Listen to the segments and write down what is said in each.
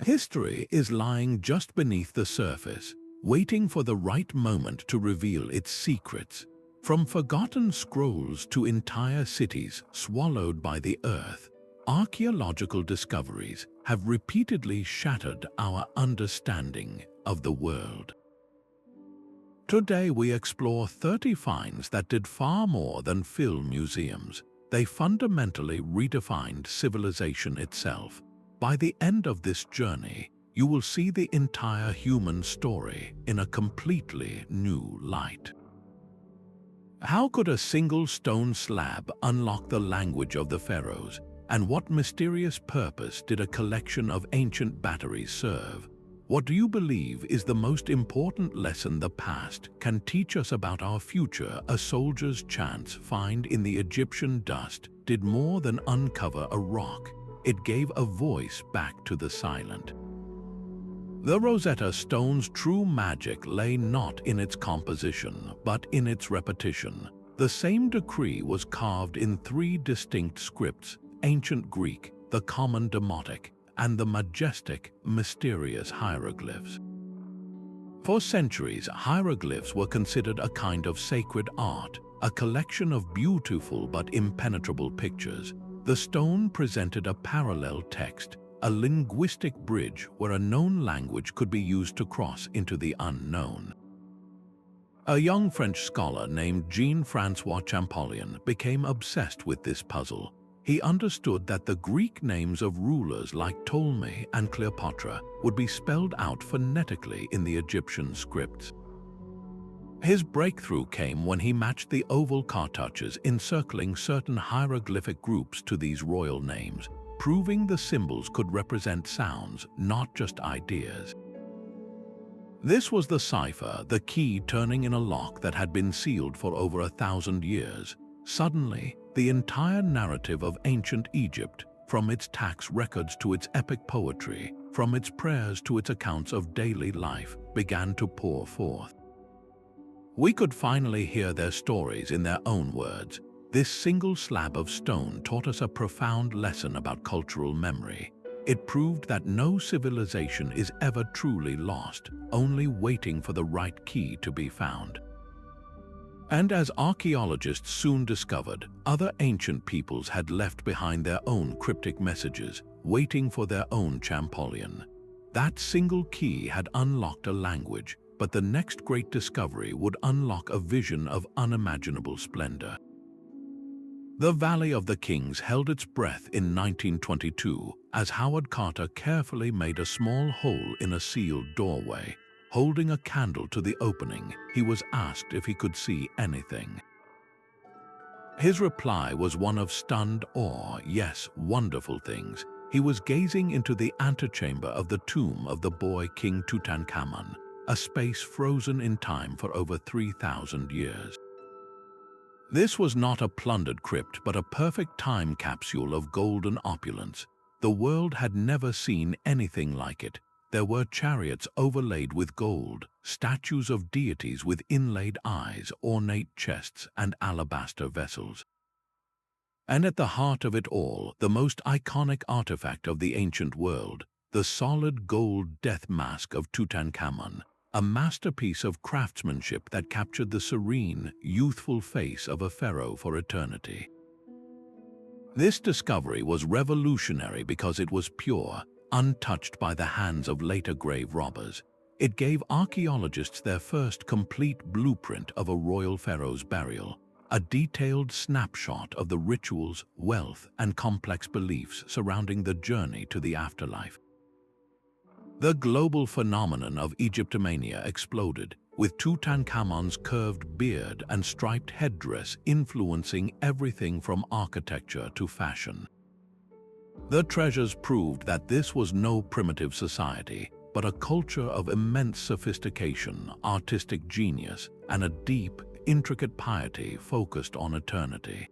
History is lying just beneath the surface, waiting for the right moment to reveal its secrets. From forgotten scrolls to entire cities swallowed by the earth, archaeological discoveries have repeatedly shattered our understanding of the world. Today we explore 30 finds that did far more than fill museums. They fundamentally redefined civilization itself. By the end of this journey, you will see the entire human story in a completely new light. How could a single stone slab unlock the language of the pharaohs, and what mysterious purpose did a collection of ancient batteries serve? What do you believe is the most important lesson the past can teach us about our future? A soldier's chance find in the Egyptian dust did more than uncover a rock. It gave a voice back to the silent. The Rosetta Stone's true magic lay not in its composition, but in its repetition. The same decree was carved in 3 distinct scripts: ancient Greek, the common Demotic, and the majestic, mysterious hieroglyphs. For centuries, hieroglyphs were considered a kind of sacred art, a collection of beautiful but impenetrable pictures. The stone presented a parallel text, a linguistic bridge where a known language could be used to cross into the unknown. A young French scholar named Jean-François Champollion became obsessed with this puzzle. He understood that the Greek names of rulers like Ptolemy and Cleopatra would be spelled out phonetically in the Egyptian scripts. His breakthrough came when he matched the oval cartouches encircling certain hieroglyphic groups to these royal names, proving the symbols could represent sounds, not just ideas. This was the cipher, the key turning in a lock that had been sealed for over 1,000 years. Suddenly, the entire narrative of ancient Egypt, from its tax records to its epic poetry, from its prayers to its accounts of daily life, began to pour forth. We could finally hear their stories in their own words. This single slab of stone taught us a profound lesson about cultural memory. It proved that no civilization is ever truly lost, only waiting for the right key to be found. And as archaeologists soon discovered, other ancient peoples had left behind their own cryptic messages, waiting for their own Champollion. That single key had unlocked a language, but the next great discovery would unlock a vision of unimaginable splendor. The Valley of the Kings held its breath in 1922 as Howard Carter carefully made a small hole in a sealed doorway. Holding a candle to the opening, he was asked if he could see anything. His reply was one of stunned awe. Yes, wonderful things. He was gazing into the antechamber of the tomb of the boy King Tutankhamun, a space frozen in time for over 3,000 years. This was not a plundered crypt, but a perfect time capsule of golden opulence. The world had never seen anything like it. There were chariots overlaid with gold, statues of deities with inlaid eyes, ornate chests, and alabaster vessels. And at the heart of it all, the most iconic artifact of the ancient world, the solid gold death mask of Tutankhamun, a masterpiece of craftsmanship that captured the serene, youthful face of a pharaoh for eternity. This discovery was revolutionary because it was pure, untouched by the hands of later grave robbers. It gave archaeologists their first complete blueprint of a royal pharaoh's burial, a detailed snapshot of the rituals, wealth, and complex beliefs surrounding the journey to the afterlife. The global phenomenon of Egyptomania exploded, with Tutankhamun's curved beard and striped headdress influencing everything from architecture to fashion. The treasures proved that this was no primitive society, but a culture of immense sophistication, artistic genius, and a deep, intricate piety focused on eternity.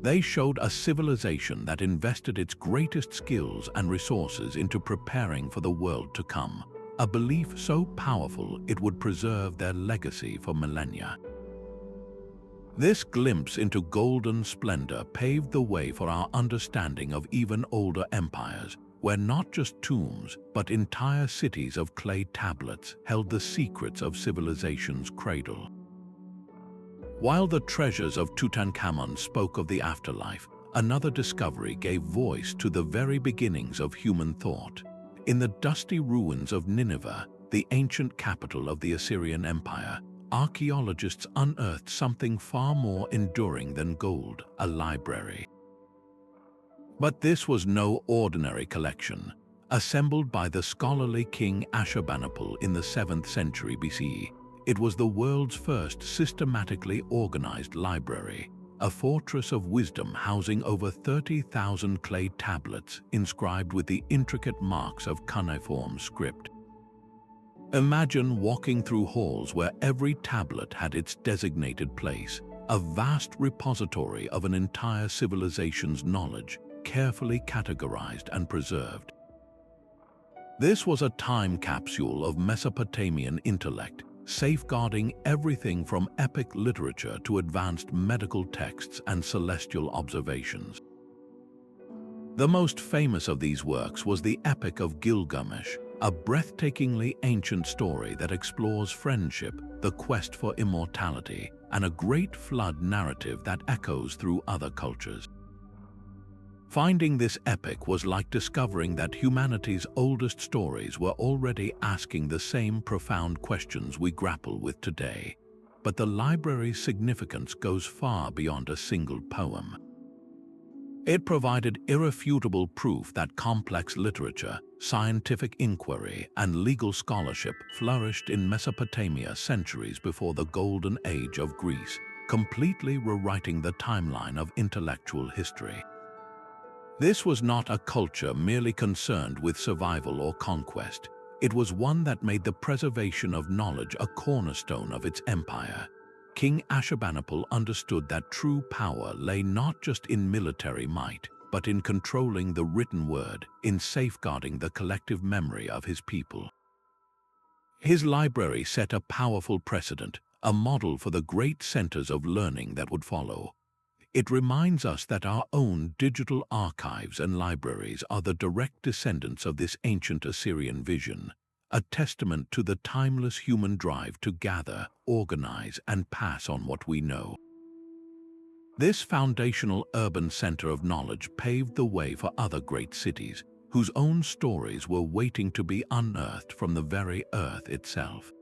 They showed a civilization that invested its greatest skills and resources into preparing for the world to come, a belief so powerful it would preserve their legacy for millennia. This glimpse into golden splendor paved the way for our understanding of even older empires, where not just tombs, but entire cities of clay tablets held the secrets of civilization's cradle. While the treasures of Tutankhamun spoke of the afterlife, another discovery gave voice to the very beginnings of human thought. In the dusty ruins of Nineveh, the ancient capital of the Assyrian Empire, archaeologists unearthed something far more enduring than gold, a library. But this was no ordinary collection. Assembled by the scholarly king Ashurbanipal in the 7th century BCE, it was the world's first systematically organized library, a fortress of wisdom housing over 30,000 clay tablets inscribed with the intricate marks of cuneiform script. Imagine walking through halls where every tablet had its designated place, a vast repository of an entire civilization's knowledge, carefully categorized and preserved. This was a time capsule of Mesopotamian intellect, safeguarding everything from epic literature to advanced medical texts and celestial observations. The most famous of these works was the Epic of Gilgamesh, a breathtakingly ancient story that explores friendship, the quest for immortality, and a great flood narrative that echoes through other cultures. Finding this epic was like discovering that humanity's oldest stories were already asking the same profound questions we grapple with today. But the library's significance goes far beyond a single poem. It provided irrefutable proof that complex literature, scientific inquiry, and legal scholarship flourished in Mesopotamia centuries before the Golden Age of Greece, completely rewriting the timeline of intellectual history. This was not a culture merely concerned with survival or conquest. It was one that made the preservation of knowledge a cornerstone of its empire. King Ashurbanipal understood that true power lay not just in military might, but in controlling the written word, in safeguarding the collective memory of his people. His library set a powerful precedent, a model for the great centers of learning that would follow. It reminds us that our own digital archives and libraries are the direct descendants of this ancient Assyrian vision, a testament to the timeless human drive to gather, organize, and pass on what we know. This foundational urban center of knowledge paved the way for other great cities, whose own stories were waiting to be unearthed from the very earth itself.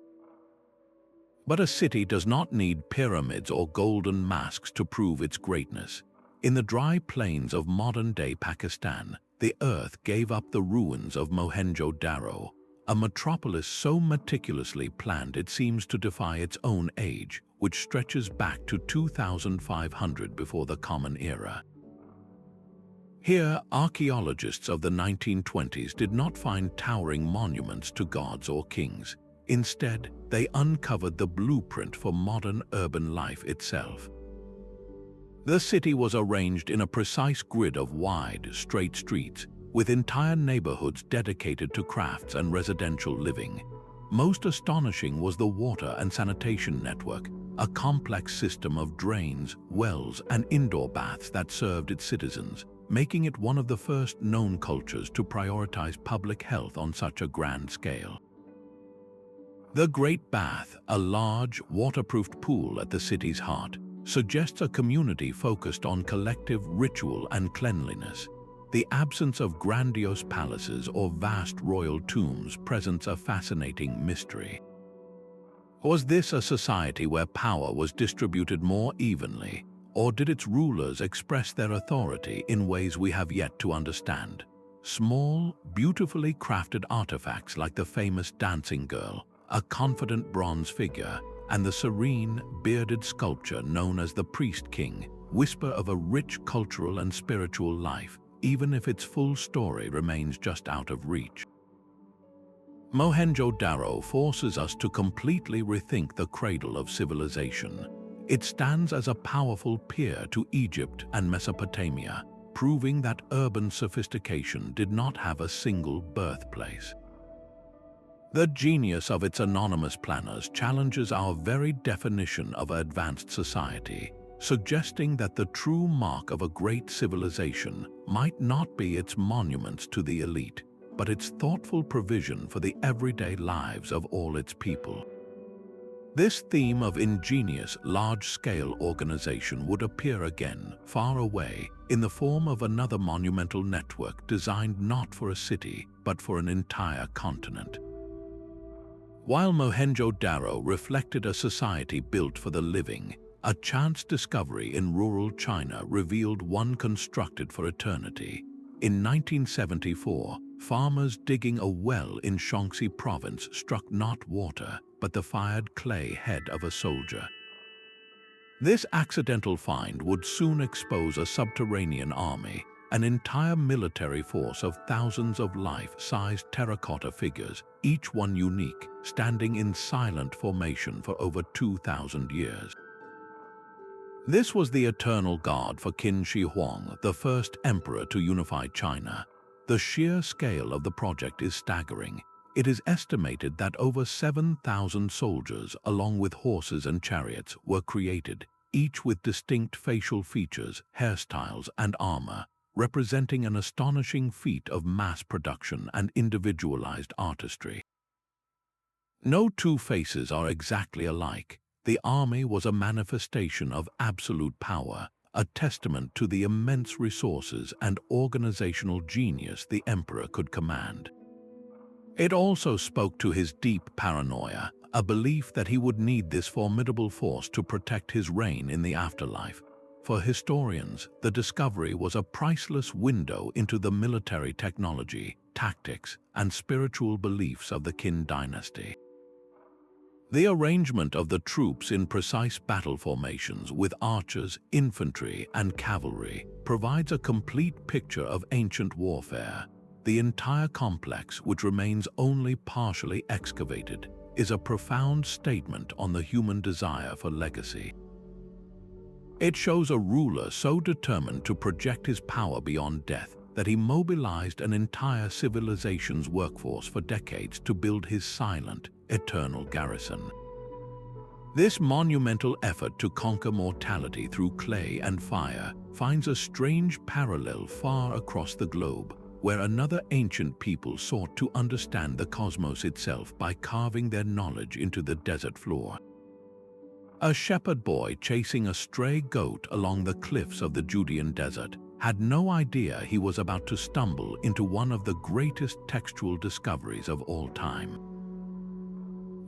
But a city does not need pyramids or golden masks to prove its greatness. In the dry plains of modern-day Pakistan, the earth gave up the ruins of Mohenjo-Daro, a metropolis so meticulously planned it seems to defy its own age, which stretches back to 2500 before the Common Era. Here, archaeologists of the 1920s did not find towering monuments to gods or kings. Instead, they uncovered the blueprint for modern urban life itself. The city was arranged in a precise grid of wide, straight streets, with entire neighborhoods dedicated to crafts and residential living. Most astonishing was the water and sanitation network, a complex system of drains, wells, and indoor baths that served its citizens, making it one of the first known cultures to prioritize public health on such a grand scale. The Great Bath, a large, waterproofed pool at the city's heart, suggests a community focused on collective ritual and cleanliness. The absence of grandiose palaces or vast royal tombs presents a fascinating mystery. Was this a society where power was distributed more evenly, or did its rulers express their authority in ways we have yet to understand? Small, beautifully crafted artifacts like the famous dancing girl, a confident bronze figure, and the serene, bearded sculpture known as the Priest King whisper of a rich cultural and spiritual life, even if its full story remains just out of reach. Mohenjo-Daro forces us to completely rethink the cradle of civilization. It stands as a powerful peer to Egypt and Mesopotamia, proving that urban sophistication did not have a single birthplace. The genius of its anonymous planners challenges our very definition of advanced society. suggesting that the true mark of a great civilization might not be its monuments to the elite, but its thoughtful provision for the everyday lives of all its people. This theme of ingenious, large-scale organization would appear again, far away, in the form of another monumental network designed not for a city, but for an entire continent. While Mohenjo-Daro reflected a society built for the living, a chance discovery in rural China revealed one constructed for eternity. In 1974, farmers digging a well in Shaanxi province struck not water, but the fired clay head of a soldier. This accidental find would soon expose a subterranean army, an entire military force of thousands of life-sized terracotta figures, each one unique, standing in silent formation for over 2,000 years. This was the eternal god for Qin Shi Huang, the first emperor to unify China. The sheer scale of the project is staggering. It is estimated that over 7,000 soldiers, along with horses and chariots, were created, each with distinct facial features, hairstyles, and armor, representing an astonishing feat of mass production and individualized artistry. No two faces are exactly alike. The army was a manifestation of absolute power, a testament to the immense resources and organizational genius the emperor could command. It also spoke to his deep paranoia, a belief that he would need this formidable force to protect his reign in the afterlife. For historians, the discovery was a priceless window into the military technology, tactics, and spiritual beliefs of the Qin dynasty. The arrangement of the troops in precise battle formations with archers, infantry, and cavalry provides a complete picture of ancient warfare. The entire complex, which remains only partially excavated, is a profound statement on the human desire for legacy. It shows a ruler so determined to project his power beyond death that he mobilized an entire civilization's workforce for decades to build his silent, eternal garrison. This monumental effort to conquer mortality through clay and fire finds a strange parallel far across the globe, where another ancient people sought to understand the cosmos itself by carving their knowledge into the desert floor. A shepherd boy chasing a stray goat along the cliffs of the Judean desert had no idea he was about to stumble into one of the greatest textual discoveries of all time.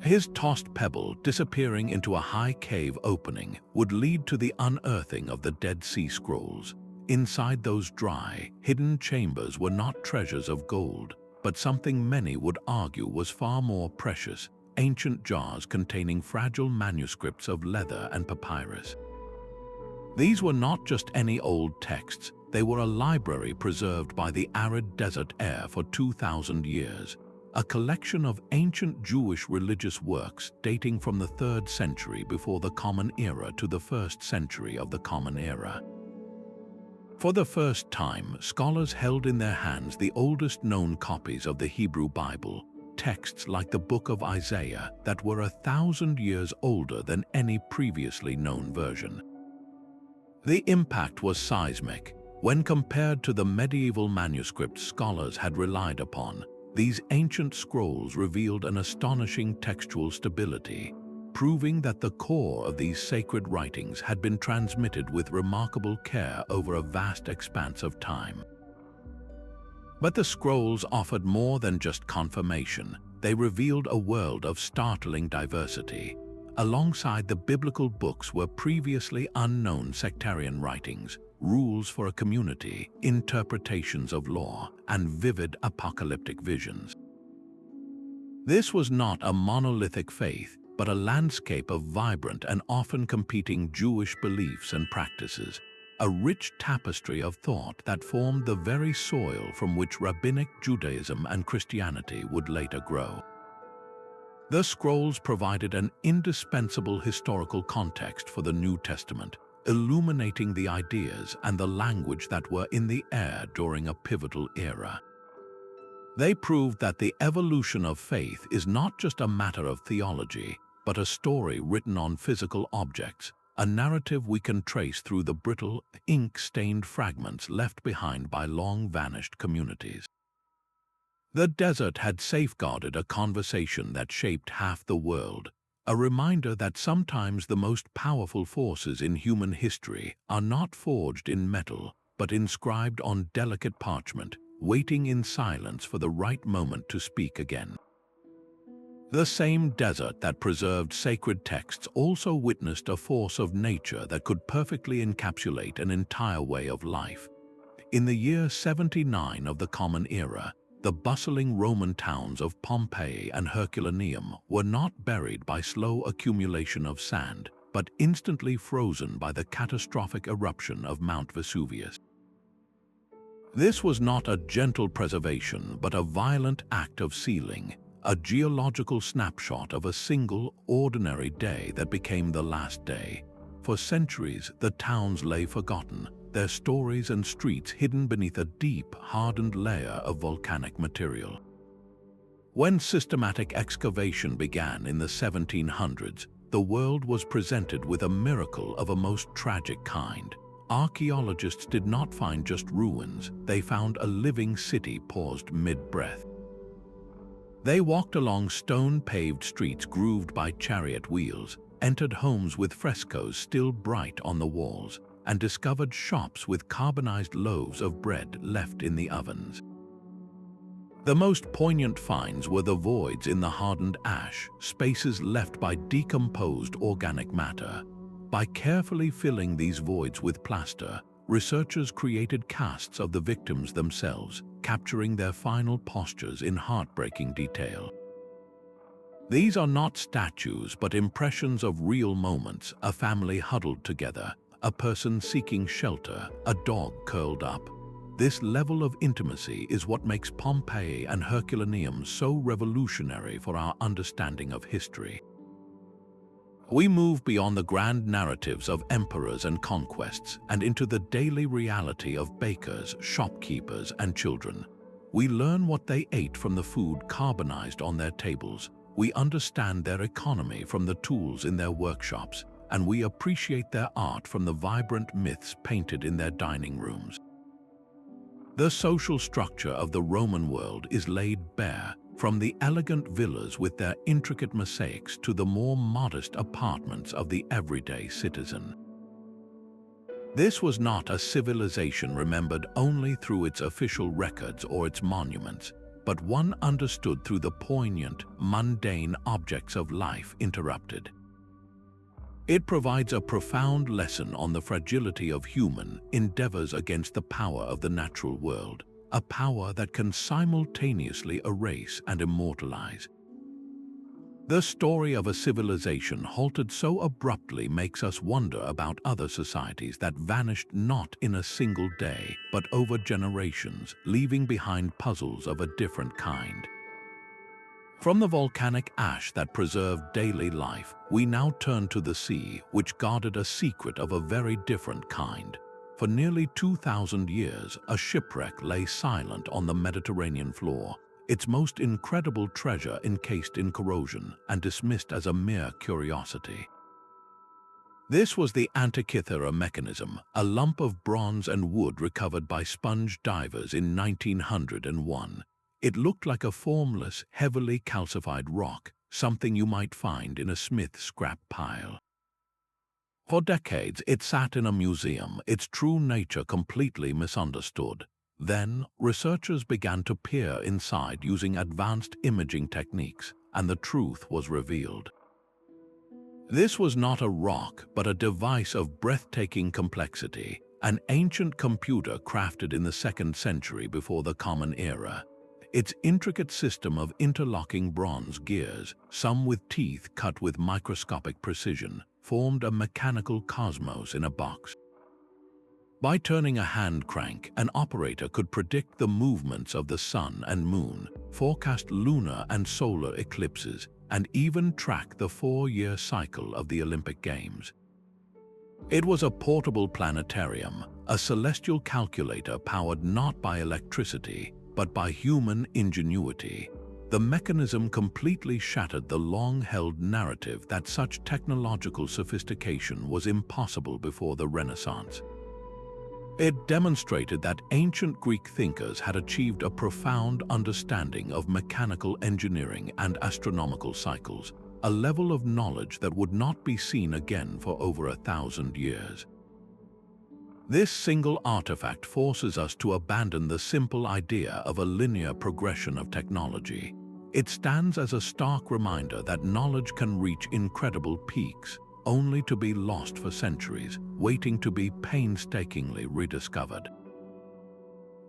His tossed pebble disappearing into a high cave opening would lead to the unearthing of the Dead Sea Scrolls. Inside those dry, hidden chambers were not treasures of gold, but something many would argue was far more precious: ancient jars containing fragile manuscripts of leather and papyrus. These were not just any old texts, they were a library preserved by the arid desert air for 2,000 years, a collection of ancient Jewish religious works dating from the 3rd century before the Common Era to the 1st century of the Common Era. For the first time, scholars held in their hands the oldest known copies of the Hebrew Bible, texts like the Book of Isaiah that were 1,000 years older than any previously known version. The impact was seismic. When compared to the medieval manuscripts scholars had relied upon, these ancient scrolls revealed an astonishing textual stability, proving that the core of these sacred writings had been transmitted with remarkable care over a vast expanse of time. But the scrolls offered more than just confirmation. They revealed a world of startling diversity. Alongside the biblical books were previously unknown sectarian writings, rules for a community, interpretations of law, and vivid apocalyptic visions. This was not a monolithic faith, but a landscape of vibrant and often competing Jewish beliefs and practices, a rich tapestry of thought that formed the very soil from which rabbinic Judaism and Christianity would later grow. The scrolls provided an indispensable historical context for the New Testament, illuminating the ideas and the language that were in the air during a pivotal era. They proved that the evolution of faith is not just a matter of theology, but a story written on physical objects, a narrative we can trace through the brittle, ink-stained fragments left behind by long-vanished communities. The desert had safeguarded a conversation that shaped half the world, a reminder that sometimes the most powerful forces in human history are not forged in metal, but inscribed on delicate parchment, waiting in silence for the right moment to speak again. The same desert that preserved sacred texts also witnessed a force of nature that could perfectly encapsulate an entire way of life. In the year 79 of the Common Era, the bustling Roman towns of Pompeii and Herculaneum were not buried by slow accumulation of sand, but instantly frozen by the catastrophic eruption of Mount Vesuvius. This was not a gentle preservation, but a violent act of sealing, a geological snapshot of a single, ordinary day that became the last day. For centuries, the towns lay forgotten, their stories and streets hidden beneath a deep, hardened layer of volcanic material. When systematic excavation began in the 1700s, the world was presented with a miracle of a most tragic kind. Archaeologists did not find just ruins, they found a living city paused mid-breath. They walked along stone-paved streets grooved by chariot wheels, entered homes with frescoes still bright on the walls, and discovered shops with carbonized loaves of bread left in the ovens. The most poignant finds were the voids in the hardened ash, spaces left by decomposed organic matter. By carefully filling these voids with plaster, researchers created casts of the victims themselves, capturing their final postures in heartbreaking detail. These are not statues, but impressions of real moments, a family huddled together, a person seeking shelter, a dog curled up. This level of intimacy is what makes Pompeii and Herculaneum so revolutionary for our understanding of history. We move beyond the grand narratives of emperors and conquests and into the daily reality of bakers, shopkeepers, and children. We learn what they ate from the food carbonized on their tables. We understand their economy from the tools in their workshops, and we appreciate their art from the vibrant myths painted in their dining rooms. The social structure of the Roman world is laid bare, from the elegant villas with their intricate mosaics to the more modest apartments of the everyday citizen. This was not a civilization remembered only through its official records or its monuments, but one understood through the poignant, mundane objects of life interrupted. It provides a profound lesson on the fragility of human endeavors against the power of the natural world, a power that can simultaneously erase and immortalize. The story of a civilization halted so abruptly makes us wonder about other societies that vanished not in a single day, but over generations, leaving behind puzzles of a different kind. From the volcanic ash that preserved daily life, we now turn to the sea, which guarded a secret of a very different kind. For nearly 2,000 years, a shipwreck lay silent on the Mediterranean floor, its most incredible treasure encased in corrosion and dismissed as a mere curiosity. This was the Antikythera mechanism, a lump of bronze and wood recovered by sponge divers in 1901. It looked like a formless, heavily calcified rock, something you might find in a Smith scrap pile. For decades, it sat in a museum, its true nature completely misunderstood. Then, researchers began to peer inside using advanced imaging techniques, and the truth was revealed. This was not a rock, but a device of breathtaking complexity, an ancient computer crafted in the 2nd century before the Common Era. Its intricate system of interlocking bronze gears, some with teeth cut with microscopic precision, formed a mechanical cosmos in a box. By turning a hand crank, an operator could predict the movements of the sun and moon, forecast lunar and solar eclipses, and even track the 4-year cycle of the Olympic Games. It was a portable planetarium, a celestial calculator powered not by electricity, but by human ingenuity. The mechanism completely shattered the long-held narrative that such technological sophistication was impossible before the Renaissance. It demonstrated that ancient Greek thinkers had achieved a profound understanding of mechanical engineering and astronomical cycles, a level of knowledge that would not be seen again for over 1,000 years. This single artifact forces us to abandon the simple idea of a linear progression of technology. It stands as a stark reminder that knowledge can reach incredible peaks, only to be lost for centuries, waiting to be painstakingly rediscovered.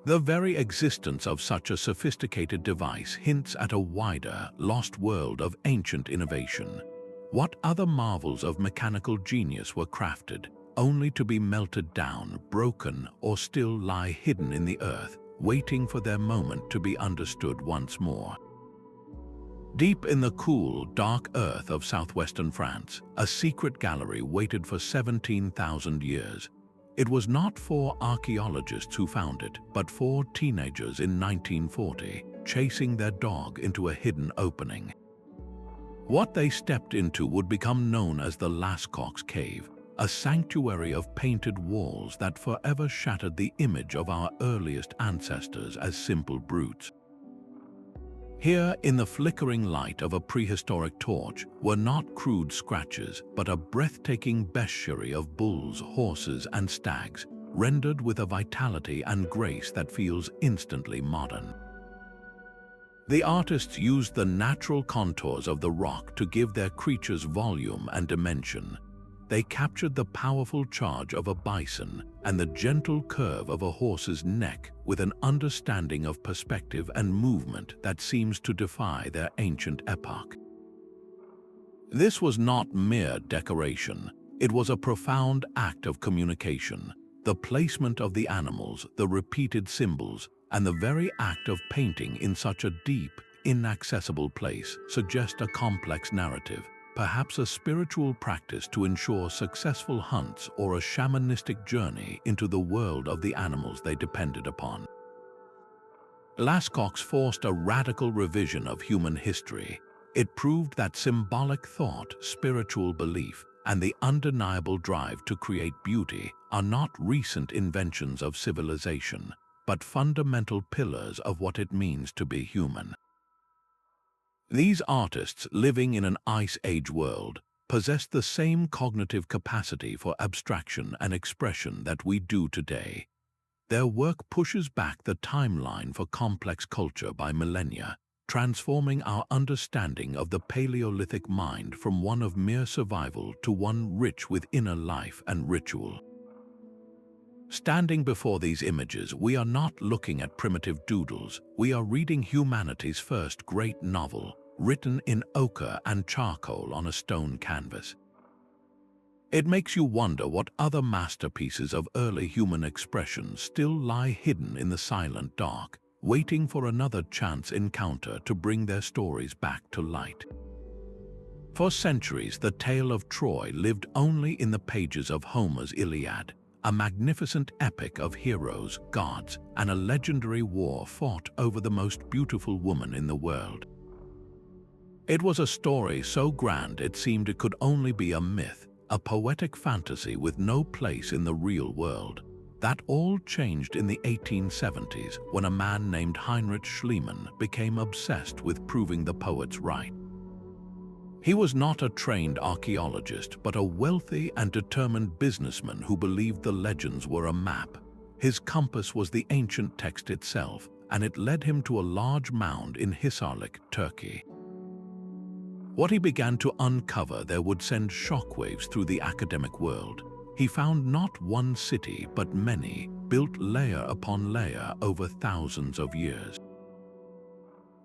The very existence of such a sophisticated device hints at a wider, lost world of ancient innovation. What other marvels of mechanical genius were crafted, only to be melted down, broken, or still lie hidden in the earth, waiting for their moment to be understood once more? Deep in the cool, dark earth of southwestern France, a secret gallery waited for 17,000 years. It was not 4 archaeologists who found it, but 4 teenagers in 1940, chasing their dog into a hidden opening. What they stepped into would become known as the Lascaux cave, a sanctuary of painted walls that forever shattered the image of our earliest ancestors as simple brutes. Here, in the flickering light of a prehistoric torch, were not crude scratches, but a breathtaking bestiary of bulls, horses, and stags, rendered with a vitality and grace that feels instantly modern. The artists used the natural contours of the rock to give their creatures volume and dimension. They captured the powerful charge of a bison and the gentle curve of a horse's neck with an understanding of perspective and movement that seems to defy their ancient epoch. This was not mere decoration. It was a profound act of communication. The placement of the animals, the repeated symbols, and the very act of painting in such a deep, inaccessible place suggest a complex narrative, perhaps a spiritual practice to ensure successful hunts or a shamanistic journey into the world of the animals they depended upon. Lascaux forced a radical revision of human history. It proved that symbolic thought, spiritual belief, and the undeniable drive to create beauty are not recent inventions of civilization, but fundamental pillars of what it means to be human. These artists, living in an Ice Age world, possessed the same cognitive capacity for abstraction and expression that we do today. Their work pushes back the timeline for complex culture by millennia, transforming our understanding of the Paleolithic mind from one of mere survival to one rich with inner life and ritual. Standing before these images, we are not looking at primitive doodles. We are reading humanity's first great novel, written in ochre and charcoal on a stone canvas. It makes you wonder what other masterpieces of early human expression still lie hidden in the silent dark, waiting for another chance encounter to bring their stories back to light. For centuries, the tale of Troy lived only in the pages of Homer's Iliad, a magnificent epic of heroes, gods, and a legendary war fought over the most beautiful woman in the world. It was a story so grand it seemed it could only be a myth, a poetic fantasy with no place in the real world. That all changed in the 1870s when a man named Heinrich Schliemann became obsessed with proving the poets right. He was not a trained archaeologist, but a wealthy and determined businessman who believed the legends were a map. His compass was the ancient text itself, and it led him to a large mound in Hisarlik, Turkey. What he began to uncover there would send shockwaves through the academic world. He found not one city, but many, built layer upon layer over thousands of years.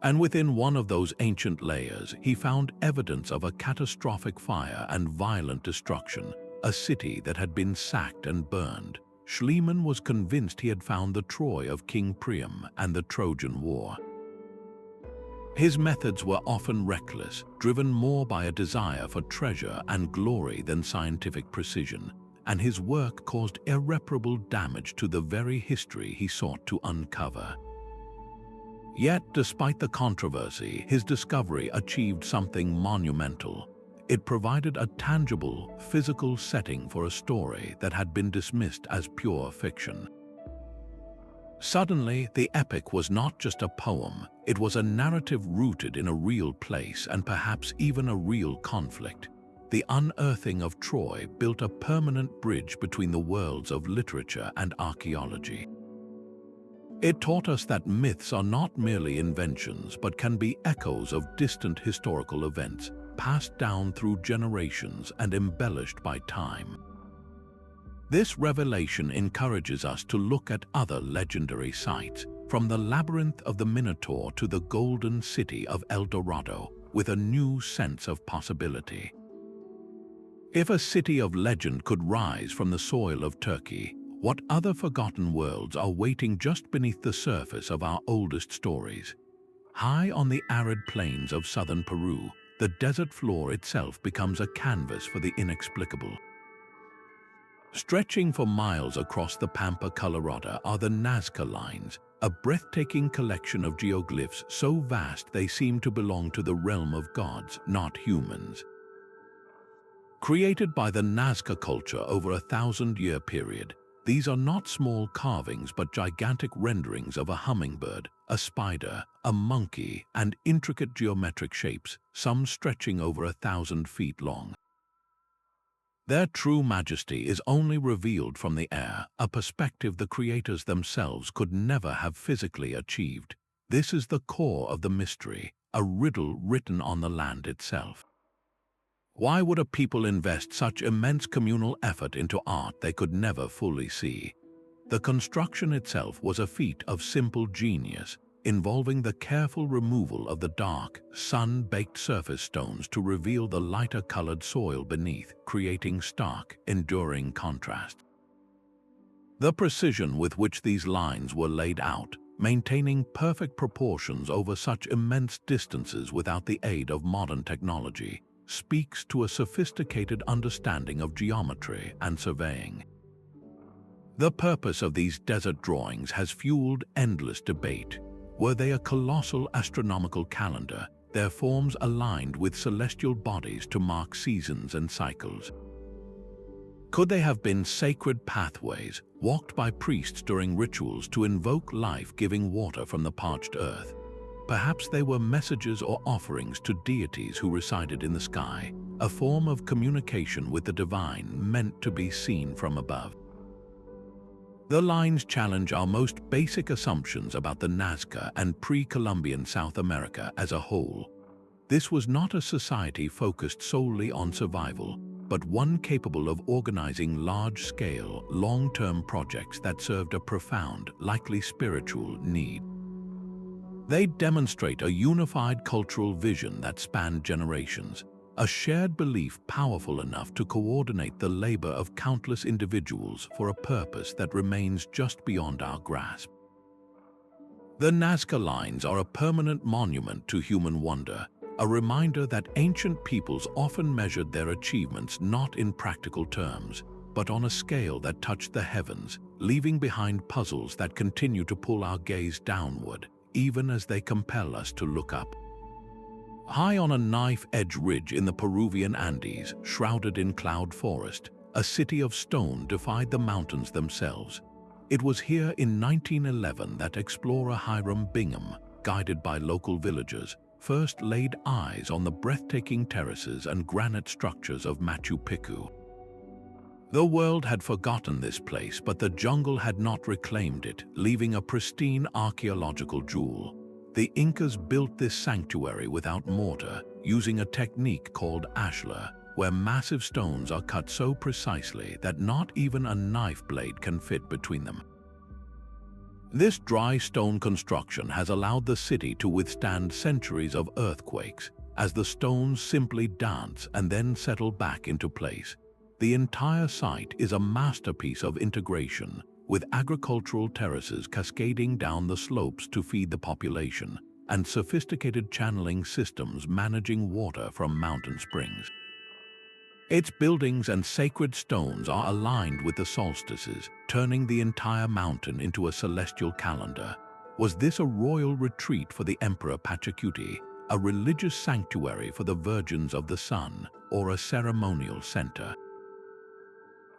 And within one of those ancient layers, he found evidence of a catastrophic fire and violent destruction, a city that had been sacked and burned. Schliemann was convinced he had found the Troy of King Priam and the Trojan War. His methods were often reckless, driven more by a desire for treasure and glory than scientific precision, and his work caused irreparable damage to the very history he sought to uncover. Yet, despite the controversy, his discovery achieved something monumental. It provided a tangible, physical setting for a story that had been dismissed as pure fiction. Suddenly, the epic was not just a poem, it was a narrative rooted in a real place and perhaps even a real conflict. The unearthing of Troy built a permanent bridge between the worlds of literature and archaeology. It taught us that myths are not merely inventions but can be echoes of distant historical events, passed down through generations and embellished by time. This revelation encourages us to look at other legendary sites, from the labyrinth of the Minotaur to the golden city of El Dorado, with a new sense of possibility. If a city of legend could rise from the soil of Turkey, what other forgotten worlds are waiting just beneath the surface of our oldest stories? High on the arid plains of southern Peru, the desert floor itself becomes a canvas for the inexplicable. Stretching for miles across the Pampa Colorada are the Nazca lines, a breathtaking collection of geoglyphs so vast they seem to belong to the realm of gods, not humans. Created by the Nazca culture over a 1,000-year period, these are not small carvings but gigantic renderings of a hummingbird, a spider, a monkey, and intricate geometric shapes, some stretching over 1,000 feet long. Their true majesty is only revealed from the air, a perspective the creators themselves could never have physically achieved. This is the core of the mystery, a riddle written on the land itself. Why would a people invest such immense communal effort into art they could never fully see? The construction itself was a feat of simple genius, involving the careful removal of the dark, sun-baked surface stones to reveal the lighter-colored soil beneath, creating stark, enduring contrast. The precision with which these lines were laid out, maintaining perfect proportions over such immense distances without the aid of modern technology, speaks to a sophisticated understanding of geometry and surveying. The purpose of these desert drawings has fueled endless debate. Were they a colossal astronomical calendar, their forms aligned with celestial bodies to mark seasons and cycles? Could they have been sacred pathways, walked by priests during rituals to invoke life-giving water from the parched earth? Perhaps they were messages or offerings to deities who resided in the sky, a form of communication with the divine meant to be seen from above. The lines challenge our most basic assumptions about the Nazca and pre-Columbian South America as a whole. This was not a society focused solely on survival, but one capable of organizing large-scale, long-term projects that served a profound, likely spiritual need. They demonstrate a unified cultural vision that spanned generations, a shared belief powerful enough to coordinate the labor of countless individuals for a purpose that remains just beyond our grasp. The Nazca lines are a permanent monument to human wonder, a reminder that ancient peoples often measured their achievements not in practical terms, but on a scale that touched the heavens, leaving behind puzzles that continue to pull our gaze downward, even as they compel us to look up. High on a knife-edge ridge in the Peruvian Andes, shrouded in cloud forest, a city of stone defied the mountains themselves. It was here in 1911 that explorer Hiram Bingham, guided by local villagers, first laid eyes on the breathtaking terraces and granite structures of Machu Picchu. The world had forgotten this place, but the jungle had not reclaimed it, leaving a pristine archaeological jewel. The Incas built this sanctuary without mortar, using a technique called ashlar, where massive stones are cut so precisely that not even a knife blade can fit between them. This dry stone construction has allowed the city to withstand centuries of earthquakes, as the stones simply dance and then settle back into place. The entire site is a masterpiece of integration, with agricultural terraces cascading down the slopes to feed the population, and sophisticated channeling systems managing water from mountain springs. Its buildings and sacred stones are aligned with the solstices, turning the entire mountain into a celestial calendar. Was this a royal retreat for the Emperor Pachacuti, a religious sanctuary for the Virgins of the Sun, or a ceremonial center?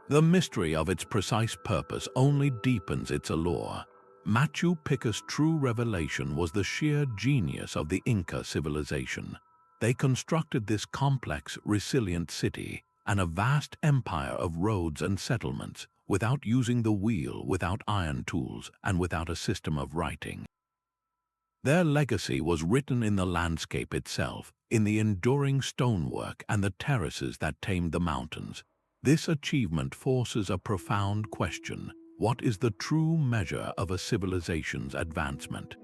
The mystery of its precise purpose only deepens its allure. Machu Picchu's true revelation was the sheer genius of the Inca civilization. They constructed this complex, resilient city and a vast empire of roads and settlements without using the wheel, without iron tools, and without a system of writing. Their legacy was written in the landscape itself, in the enduring stonework and the terraces that tamed the mountains. This achievement forces a profound question: what is the true measure of a civilization's advancement?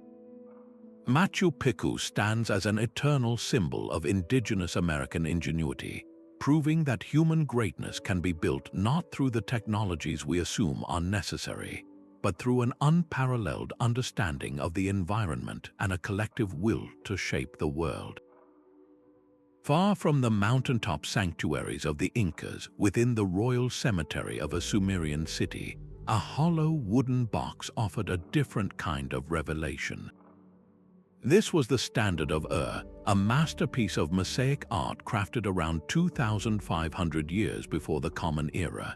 Machu Picchu stands as an eternal symbol of indigenous American ingenuity, proving that human greatness can be built not through the technologies we assume are necessary, but through an unparalleled understanding of the environment and a collective will to shape the world. Far from the mountaintop sanctuaries of the Incas, within the royal cemetery of a Sumerian city, a hollow wooden box offered a different kind of revelation. This was the Standard of a masterpiece of Mosaic art crafted around 2,500 years before the Common Era.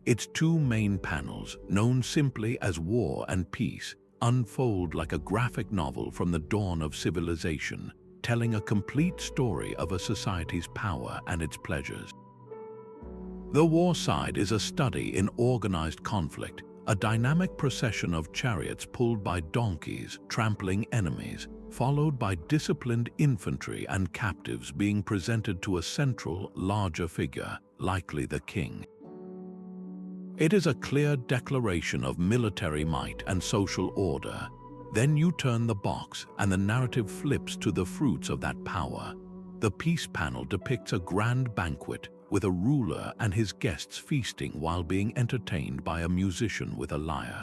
Its two main panels, known simply as War and Peace, unfold like a graphic novel from the dawn of civilization, telling a complete story of a society's power and its pleasures. The war side is a study in organized conflict, a dynamic procession of chariots pulled by donkeys, trampling enemies, followed by disciplined infantry and captives being presented to a central, larger figure, likely the king. It is a clear declaration of military might and social order. Then you turn the box and the narrative flips to the fruits of that power. The peace panel depicts a grand banquet with a ruler and his guests feasting while being entertained by a musician with a lyre.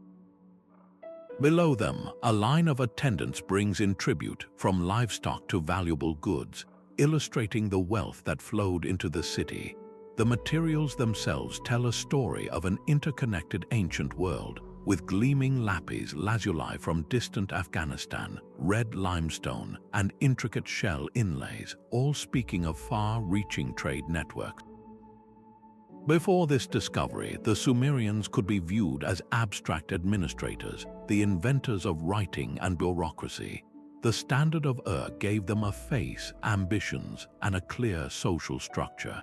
Below them, a line of attendants brings in tribute, from livestock to valuable goods, illustrating the wealth that flowed into the city. The materials themselves tell a story of an interconnected ancient world, with gleaming lapis lazuli from distant Afghanistan, red limestone, and intricate shell inlays, all speaking of far-reaching trade networks. Before this discovery, the Sumerians could be viewed as abstract administrators, the inventors of writing and bureaucracy. The Standard of gave them a face, ambitions, and a clear social structure.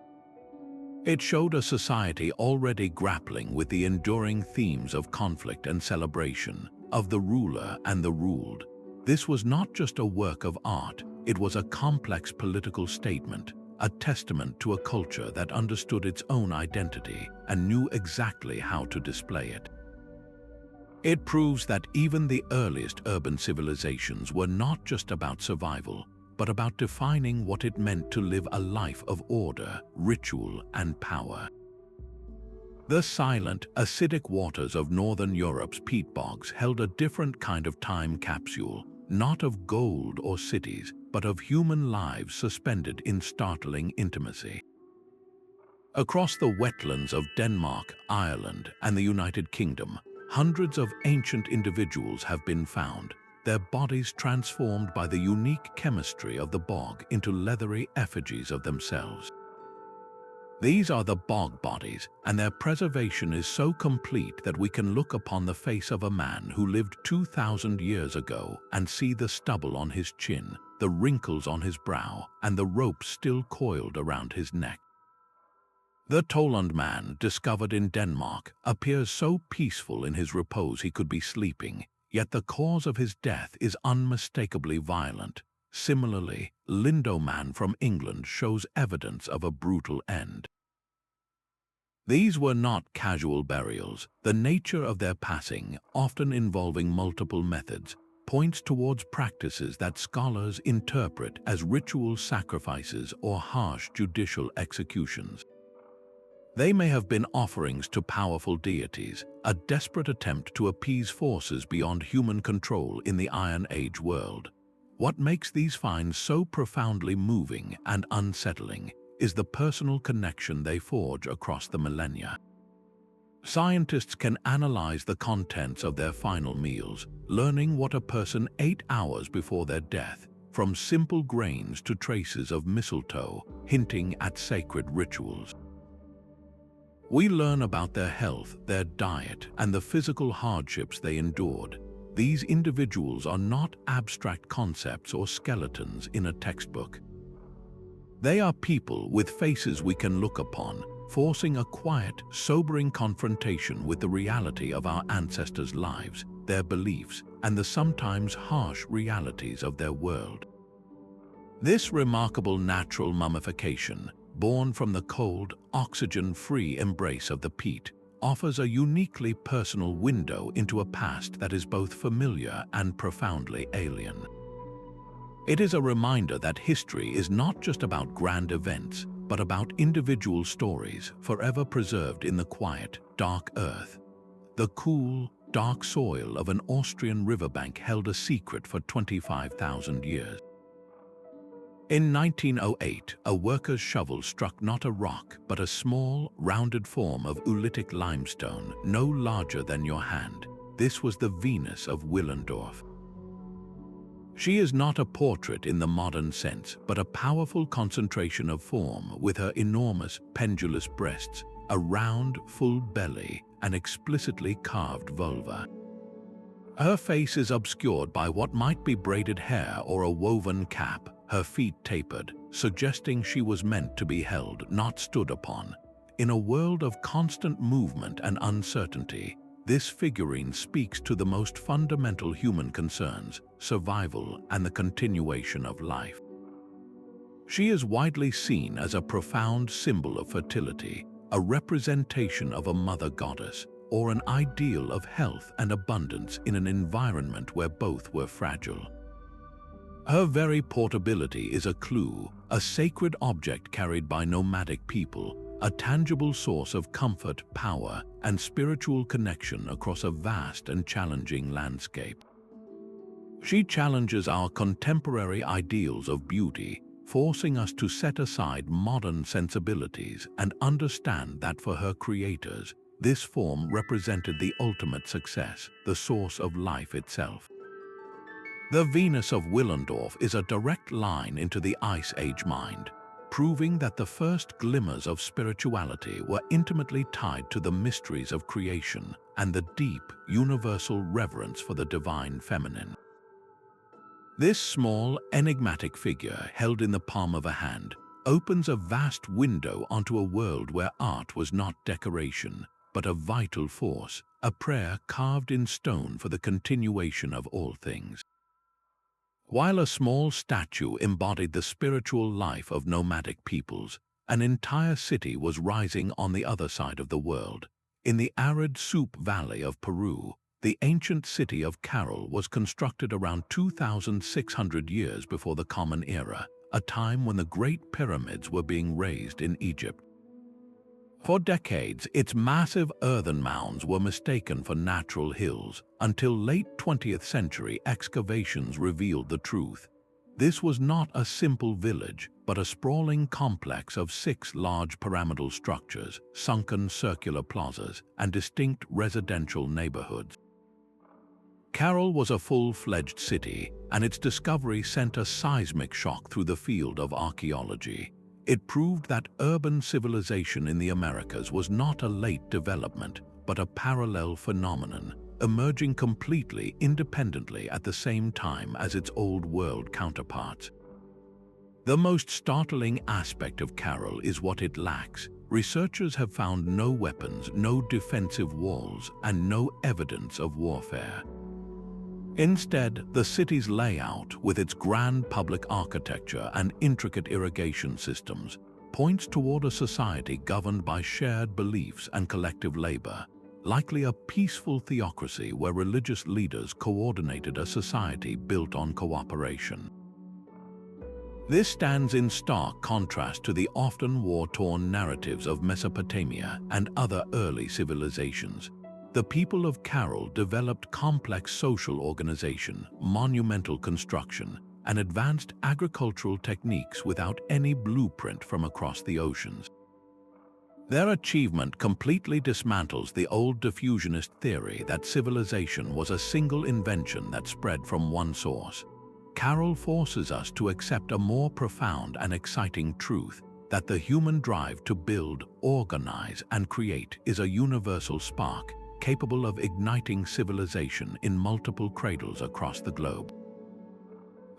It showed a society already grappling with the enduring themes of conflict and celebration, of the ruler and the ruled. This was not just a work of art, it was a complex political statement, a testament to a culture that understood its own identity and knew exactly how to display it. It proves that even the earliest urban civilizations were not just about survival, but about defining what it meant to live a life of order, ritual, and power. The silent, acidic waters of northern Europe's peat bogs held a different kind of time capsule, not of gold or cities, but of human lives suspended in startling intimacy. Across the wetlands of Denmark, Ireland, and the United Kingdom, hundreds of ancient individuals have been found, their bodies transformed by the unique chemistry of the bog into leathery effigies of themselves. These are the bog bodies, and their preservation is so complete that we can look upon the face of a man who lived 2,000 years ago and see the stubble on his chin, the wrinkles on his brow, and the rope still coiled around his neck. The Toland man, discovered in Denmark, appears so peaceful in his repose he could be sleeping, yet the cause of his death is unmistakably violent. Similarly, Lindo man from England shows evidence of a brutal end. These were not casual burials. The nature of their passing, often involving multiple methods, points towards practices that scholars interpret as ritual sacrifices or harsh judicial executions. They may have been offerings to powerful deities, a desperate attempt to appease forces beyond human control in the Iron Age world. What makes these finds so profoundly moving and unsettling is the personal connection they forge across the millennia. Scientists can analyze the contents of their final meals, learning what a person ate hours before their death, from simple grains to traces of mistletoe, hinting at sacred rituals. We learn about their health, their diet, and the physical hardships they endured. These individuals are not abstract concepts or skeletons in a textbook. They are people with faces we can look upon, forcing a quiet, sobering confrontation with the reality of our ancestors' lives, their beliefs, and the sometimes harsh realities of their world. This remarkable natural mummification, born from the cold, oxygen-free embrace of the peat, offers a uniquely personal window into a past that is both familiar and profoundly alien. It is a reminder that history is not just about grand events, but about individual stories forever preserved in the quiet, dark earth. The cool, dark soil of an Austrian riverbank held a secret for 25,000 years. In 1908, a worker's shovel struck not a rock, but a small, rounded form of oolitic limestone, no larger than your hand. This was the Venus of Willendorf. She is not a portrait in the modern sense, but a powerful concentration of form with her enormous, pendulous breasts, a round, full belly, and explicitly carved vulva. Her face is obscured by what might be braided hair or a woven cap, her feet tapered, suggesting she was meant to be held, not stood upon. In a world of constant movement and uncertainty, this figurine speaks to the most fundamental human concerns, survival and the continuation of life. She is widely seen as a profound symbol of fertility, a representation of a mother goddess, or an ideal of health and abundance in an environment where both were fragile. Her very portability is a clue, a sacred object carried by nomadic people, a tangible source of comfort, power, and spiritual connection across a vast and challenging landscape. She challenges our contemporary ideals of beauty, forcing us to set aside modern sensibilities and understand that for her creators, this form represented the ultimate success, the source of life itself. The Venus of Willendorf is a direct line into the Ice Age mind, proving that the first glimmers of spirituality were intimately tied to the mysteries of creation and the deep, universal reverence for the divine feminine. This small, enigmatic figure, held in the palm of a hand, opens a vast window onto a world where art was not decoration, but a vital force, a prayer carved in stone for the continuation of all things. While a small statue embodied the spiritual life of nomadic peoples, an entire city was rising on the other side of the world. In the arid Soup Valley of Peru, the ancient city of Caral was constructed around 2,600 years before the Common Era, a time when the Great Pyramids were being raised in Egypt. For decades, its massive earthen mounds were mistaken for natural hills, until late 20th century excavations revealed the truth. This was not a simple village, but a sprawling complex of 6 large pyramidal structures, sunken circular plazas, and distinct residential neighborhoods. Caral was a full-fledged city, and its discovery sent a seismic shock through the field of archaeology. It proved that urban civilization in the Americas was not a late development, but a parallel phenomenon, emerging completely independently at the same time as its Old World counterparts. The most startling aspect of Caral is what it lacks. Researchers have found no weapons, no defensive walls, and no evidence of warfare. Instead, the city's layout, with its grand public architecture and intricate irrigation systems, points toward a society governed by shared beliefs and collective labor, likely a peaceful theocracy where religious leaders coordinated a society built on cooperation. This stands in stark contrast to the often war-torn narratives of Mesopotamia and other early civilizations. The people of Caral developed complex social organization, monumental construction, and advanced agricultural techniques without any blueprint from across the oceans. Their achievement completely dismantles the old diffusionist theory that civilization was a single invention that spread from one source. Caral forces us to accept a more profound and exciting truth, that the human drive to build, organize, and create is a universal spark, capable of igniting civilization in multiple cradles across the globe.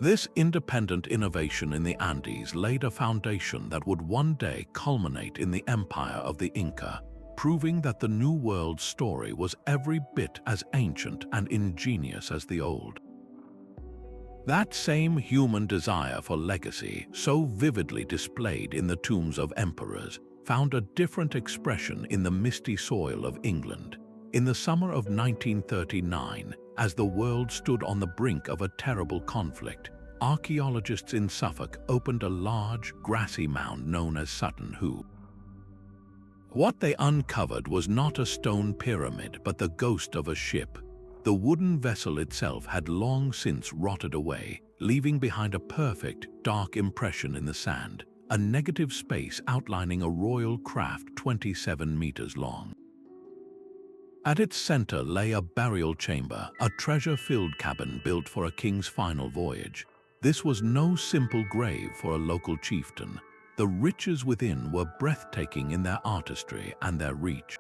This independent innovation in the Andes laid a foundation that would one day culminate in the empire of the Inca, proving that the New World story was every bit as ancient and ingenious as the old. That same human desire for legacy, so vividly displayed in the tombs of emperors, found a different expression in the misty soil of England. In the summer of 1939, as the world stood on the brink of a terrible conflict, archaeologists in Suffolk opened a large, grassy mound known as Sutton. What they uncovered was not a stone pyramid, but the ghost of a ship. The wooden vessel itself had long since rotted away, leaving behind a perfect, dark impression in the sand, a negative space outlining a royal craft 27 meters long. At its center lay a burial chamber, a treasure-filled cabin built for a king's final voyage. This was no simple grave for a local chieftain. The riches within were breathtaking in their artistry and their reach.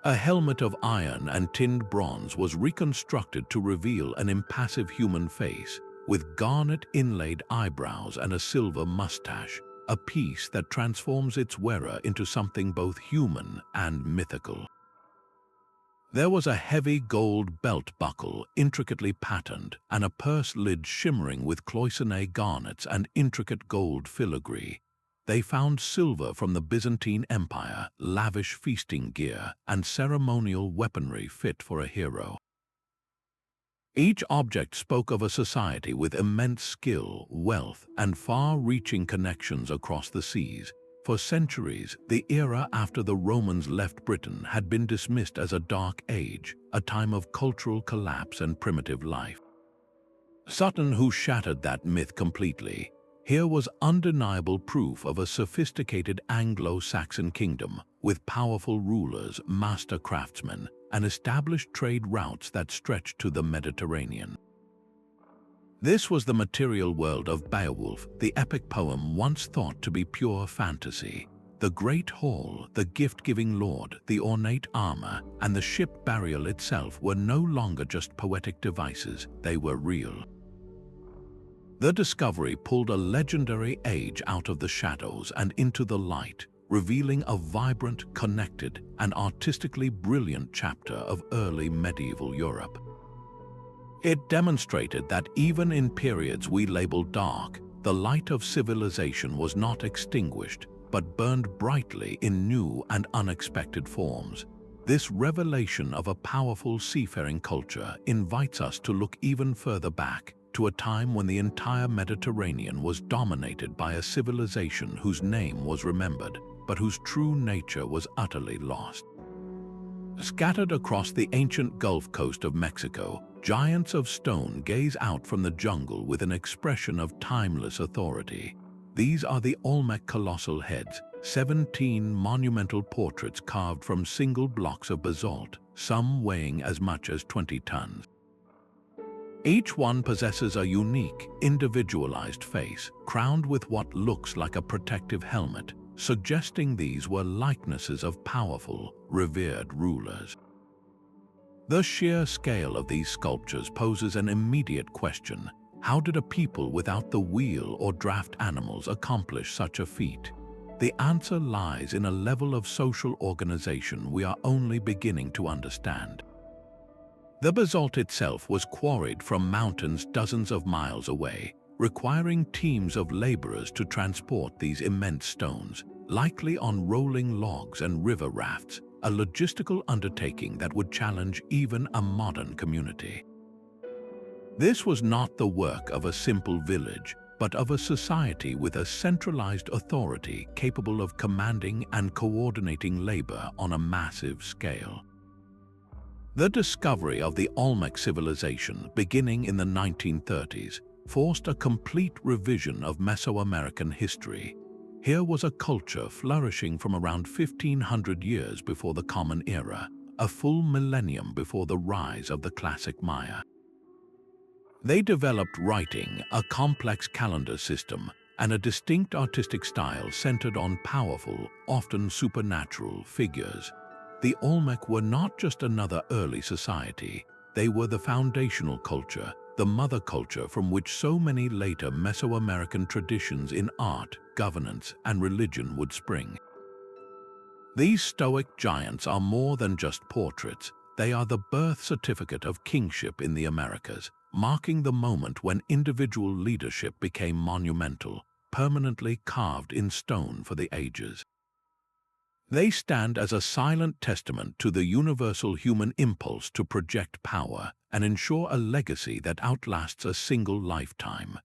A helmet of iron and tinned bronze was reconstructed to reveal an impassive human face, with garnet inlaid eyebrows and a silver mustache, a piece that transforms its wearer into something both human and mythical. There was a heavy gold belt buckle, intricately patterned, and a purse lid shimmering with cloisonné garnets and intricate gold filigree. They found silver from the Byzantine Empire, lavish feasting gear, and ceremonial weaponry fit for a hero. Each object spoke of a society with immense skill, wealth, and far-reaching connections across the seas. For centuries, the era after the Romans left Britain had been dismissed as a dark age, a time of cultural collapse and primitive life. Sutton, who shattered that myth completely, here was undeniable proof of a sophisticated Anglo-Saxon kingdom, with powerful rulers, master craftsmen, and established trade routes that stretched to the Mediterranean. This was the material world of Beowulf, the epic poem once thought to be pure fantasy. The great hall, the gift-giving lord, the ornate armor, and the ship burial itself were no longer just poetic devices, they were real. The discovery pulled a legendary age out of the shadows and into the light, revealing a vibrant, connected, and artistically brilliant chapter of early medieval Europe. It demonstrated that even in periods we label dark, the light of civilization was not extinguished, but burned brightly in new and unexpected forms. This revelation of a powerful seafaring culture invites us to look even further back, to a time when the entire Mediterranean was dominated by a civilization whose name was remembered, but whose true nature was utterly lost. Scattered across the ancient Gulf Coast of Mexico, giants of stone gaze out from the jungle with an expression of timeless authority. These are the Olmec colossal heads, 17 monumental portraits carved from single blocks of basalt, some weighing as much as 20 tons. Each one possesses a unique, individualized face, crowned with what looks like a protective helmet, suggesting these were likenesses of powerful, revered rulers. The sheer scale of these sculptures poses an immediate question: how did a people without the wheel or draft animals accomplish such a feat? The answer lies in a level of social organization we are only beginning to understand. The basalt itself was quarried from mountains dozens of miles away, requiring teams of laborers to transport these immense stones, likely on rolling logs and river rafts, a logistical undertaking that would challenge even a modern community. This was not the work of a simple village, but of a society with a centralized authority capable of commanding and coordinating labor on a massive scale. The discovery of the Olmec civilization, beginning in the 1930s, forced a complete revision of Mesoamerican history. Here was a culture flourishing from around 1500 years before the Common Era, a full millennium before the rise of the classic Maya. They developed writing, a complex calendar system, and a distinct artistic style centered on powerful, often supernatural figures. The Olmec were not just another early society, they were the foundational culture, the mother culture from which so many later Mesoamerican traditions in art, governance, and religion would spring. These stoic giants are more than just portraits, they are the birth certificate of kingship in the Americas, marking the moment when individual leadership became monumental, permanently carved in stone for the ages. They stand as a silent testament to the universal human impulse to project power and ensure a legacy that outlasts a single lifetime.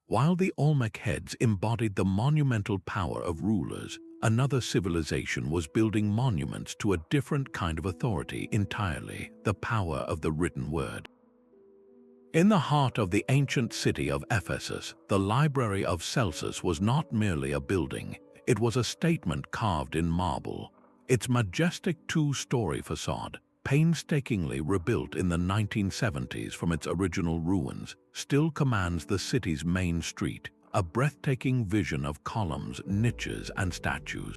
While the Olmec heads embodied the monumental power of rulers, another civilization was building monuments to a different kind of authority entirely, the power of the written word. In the heart of the ancient city of Ephesus, the Library of Celsus was not merely a building, it was a statement carved in marble. Its majestic two-story facade, painstakingly rebuilt in the 1970s from its original ruins, still commands the city's main street, a breathtaking vision of columns, niches, and statues.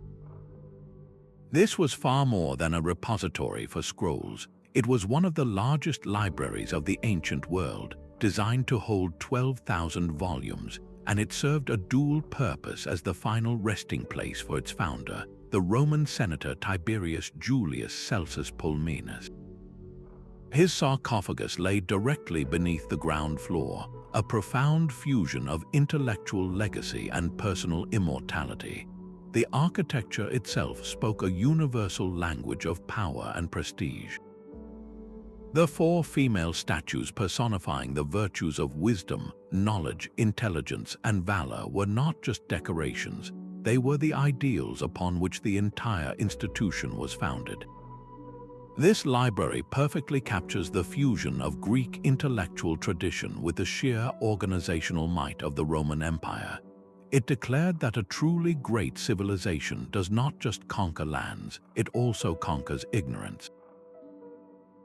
This was far more than a repository for scrolls. It was one of the largest libraries of the ancient world, designed to hold 12,000 volumes, and it served a dual purpose as the final resting place for its founder, the Roman senator Tiberius Julius Celsus Pulminus. His sarcophagus lay directly beneath the ground floor, a profound fusion of intellectual legacy and personal immortality. The architecture itself spoke a universal language of power and prestige. The four female statues personifying the virtues of wisdom, knowledge, intelligence, and valor were not just decorations, they were the ideals upon which the entire institution was founded. This library perfectly captures the fusion of Greek intellectual tradition with the sheer organizational might of the Roman Empire. It declared that a truly great civilization does not just conquer lands, it also conquers ignorance.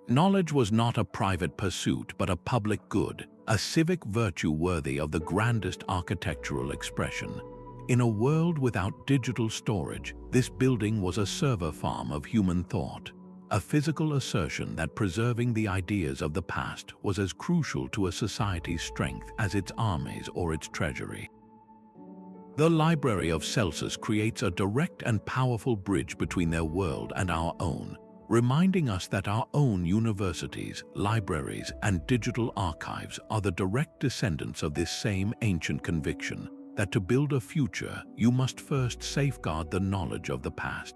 Knowledge was not a private pursuit but a public good, a civic virtue worthy of the grandest architectural expression. In a world without digital storage, this building was a server farm of human thought, a physical assertion that preserving the ideas of the past was as crucial to a society's strength as its armies or its treasury. The Library of Celsus creates a direct and powerful bridge between their world and our own, reminding us that our own universities, libraries, and digital archives are the direct descendants of this same ancient conviction that to build a future, you must first safeguard the knowledge of the past.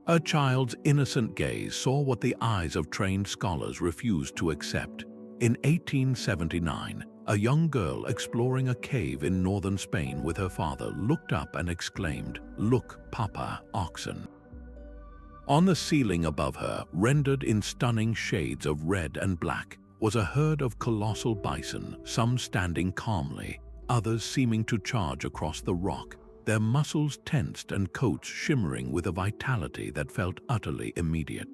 A child's innocent gaze saw what the eyes of trained scholars refused to accept. In 1879, a young girl exploring a cave in northern Spain with her father looked up and exclaimed, "Look, Papa, oxen." On the ceiling above her, rendered in stunning shades of red and black, was a herd of colossal bison, some standing calmly, others seeming to charge across the rock, their muscles tensed and coats shimmering with a vitality that felt utterly immediate.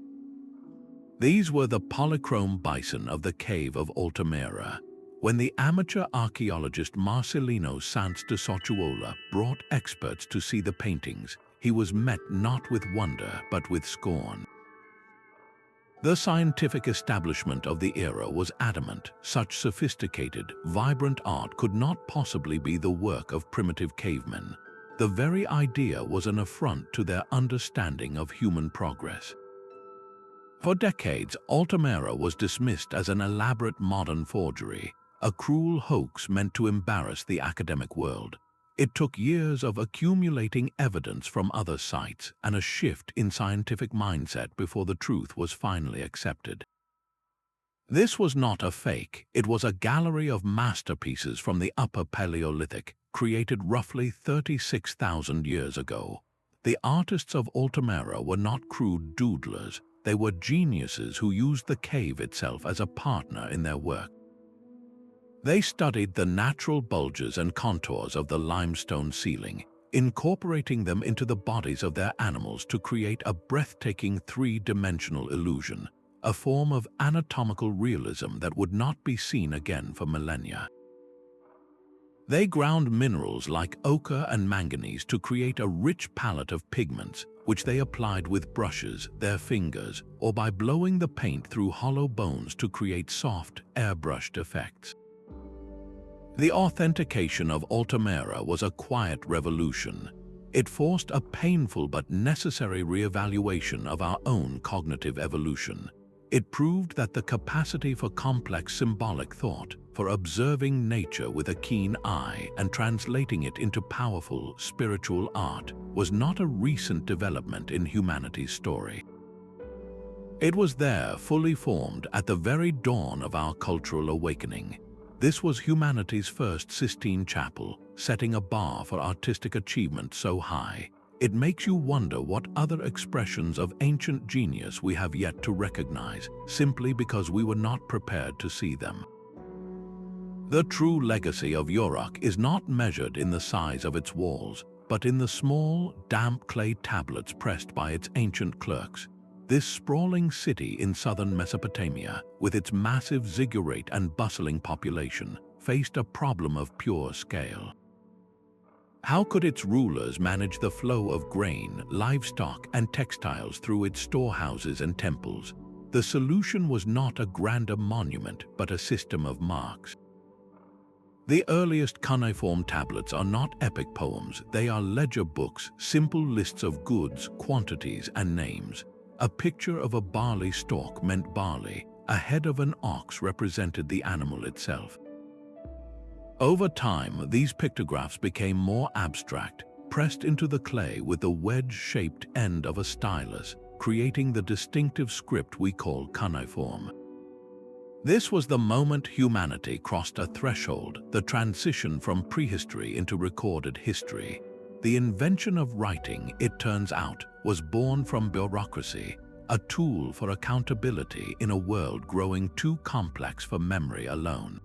These were the polychrome bison of the cave of Altamira. When the amateur archaeologist Marcelino Sanz de Sochuola brought experts to see the paintings, he was met not with wonder but with scorn. The scientific establishment of the era was adamant. Such sophisticated, vibrant art could not possibly be the work of primitive cavemen. The very idea was an affront to their understanding of human progress. For decades, Altamira was dismissed as an elaborate modern forgery, a cruel hoax meant to embarrass the academic world. It took years of accumulating evidence from other sites and a shift in scientific mindset before the truth was finally accepted. This was not a fake, it was a gallery of masterpieces from the Upper Paleolithic, created roughly 36,000 years ago. The artists of Altamira were not crude doodlers, they were geniuses who used the cave itself as a partner in their work. They studied the natural bulges and contours of the limestone ceiling, incorporating them into the bodies of their animals to create a breathtaking three-dimensional illusion, a form of anatomical realism that would not be seen again for millennia. They ground minerals like ochre and manganese to create a rich palette of pigments, which they applied with brushes, their fingers, or by blowing the paint through hollow bones to create soft, airbrushed effects. The authentication of Altamira was a quiet revolution. It forced a painful but necessary re-evaluation of our own cognitive evolution. It proved that the capacity for complex symbolic thought, for observing nature with a keen eye and translating it into powerful spiritual art, was not a recent development in humanity's story. It was there, fully formed, at the very dawn of our cultural awakening. This was humanity's first Sistine Chapel, setting a bar for artistic achievement so high. It makes you wonder what other expressions of ancient genius we have yet to recognize, simply because we were not prepared to see them. The true legacy of Uruk is not measured in the size of its walls, but in the small, damp clay tablets pressed by its ancient clerks. This sprawling city in southern Mesopotamia, with its massive ziggurat and bustling population, faced a problem of pure scale. How could its rulers manage the flow of grain, livestock, and textiles through its storehouses and temples? The solution was not a grander monument, but a system of marks. The earliest cuneiform tablets are not epic poems, they are ledger books, simple lists of goods, quantities, and names. A picture of a barley stalk meant barley, a head of an ox represented the animal itself. Over time, these pictographs became more abstract, pressed into the clay with the wedge-shaped end of a stylus, creating the distinctive script we call cuneiform. This was the moment humanity crossed a threshold, the transition from prehistory into recorded history. The invention of writing, it turns out, was born from bureaucracy, a tool for accountability in a world growing too complex for memory alone.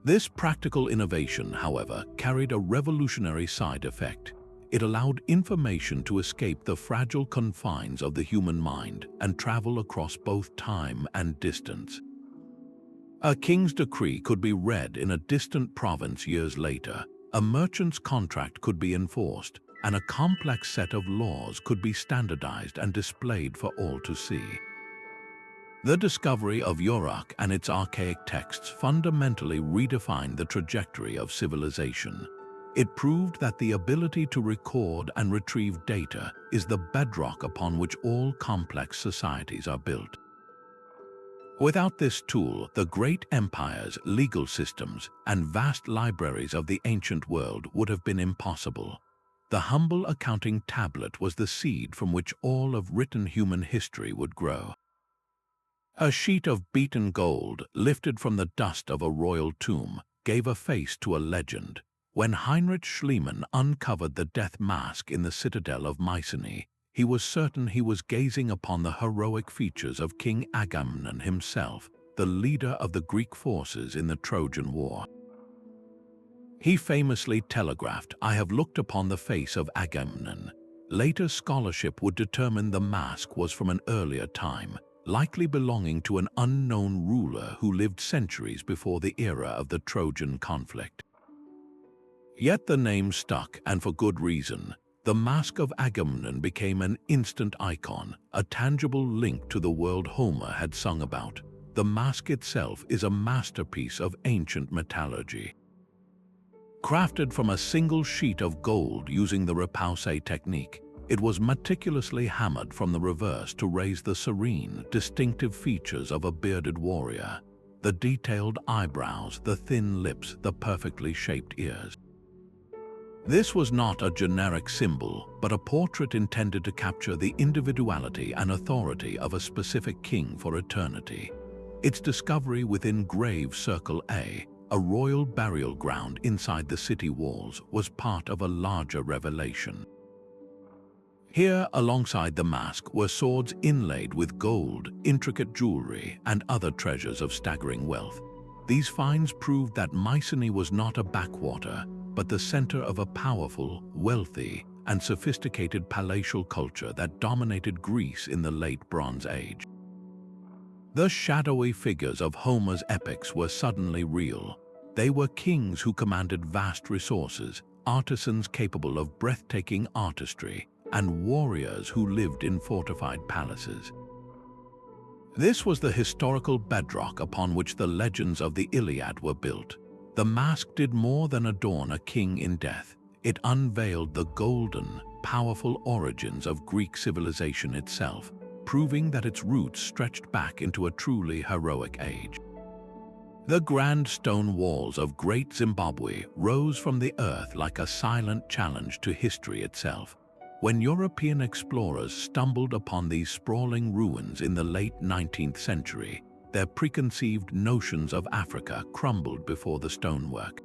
This practical innovation, however, carried a revolutionary side effect. It allowed information to escape the fragile confines of the human mind and travel across both time and distance. A king's decree could be read in a distant province years later, a merchant's contract could be enforced, and a complex set of laws could be standardized and displayed for all to see. The discovery of Uruk and its archaic texts fundamentally redefined the trajectory of civilization. It proved that the ability to record and retrieve data is the bedrock upon which all complex societies are built. Without this tool, the great empires, legal systems, and vast libraries of the ancient world would have been impossible. The humble accounting tablet was the seed from which all of written human history would grow. A sheet of beaten gold, lifted from the dust of a royal tomb, gave a face to a legend. When Heinrich Schliemann uncovered the death mask in the citadel of Mycenae, he was certain he was gazing upon the heroic features of King Agamemnon himself, the leader of the Greek forces in the Trojan War. He famously telegraphed, "I have looked upon the face of Agamemnon." Later scholarship would determine the mask was from an earlier time, likely belonging to an unknown ruler who lived centuries before the era of the Trojan conflict. Yet the name stuck, and for good reason. The Mask of Agamemnon became an instant icon, a tangible link to the world Homer had sung about. The mask itself is a masterpiece of ancient metallurgy. Crafted from a single sheet of gold using the repoussé technique, it was meticulously hammered from the reverse to raise the serene, distinctive features of a bearded warrior. The detailed eyebrows, the thin lips, the perfectly shaped ears. This was not a generic symbol, but a portrait intended to capture the individuality and authority of a specific king for eternity. Its discovery within Grave Circle A, a royal burial ground inside the city walls, was part of a larger revelation. Here, alongside the mask, were swords inlaid with gold, intricate jewelry, and other treasures of staggering wealth. These finds proved that Mycenae was not a backwater. but the center of a powerful, wealthy, and sophisticated palatial culture that dominated Greece in the late Bronze Age. The shadowy figures of Homer's epics were suddenly real. They were kings who commanded vast resources, artisans capable of breathtaking artistry, and warriors who lived in fortified palaces. This was the historical bedrock upon which the legends of the Iliad were built. The mask did more than adorn a king in death. It unveiled the golden, powerful origins of Greek civilization itself, proving that its roots stretched back into a truly heroic age. The grand stone walls of Great Zimbabwe rose from the earth like a silent challenge to history itself. When European explorers stumbled upon these sprawling ruins in the late 19th century, their preconceived notions of Africa crumbled before the stonework.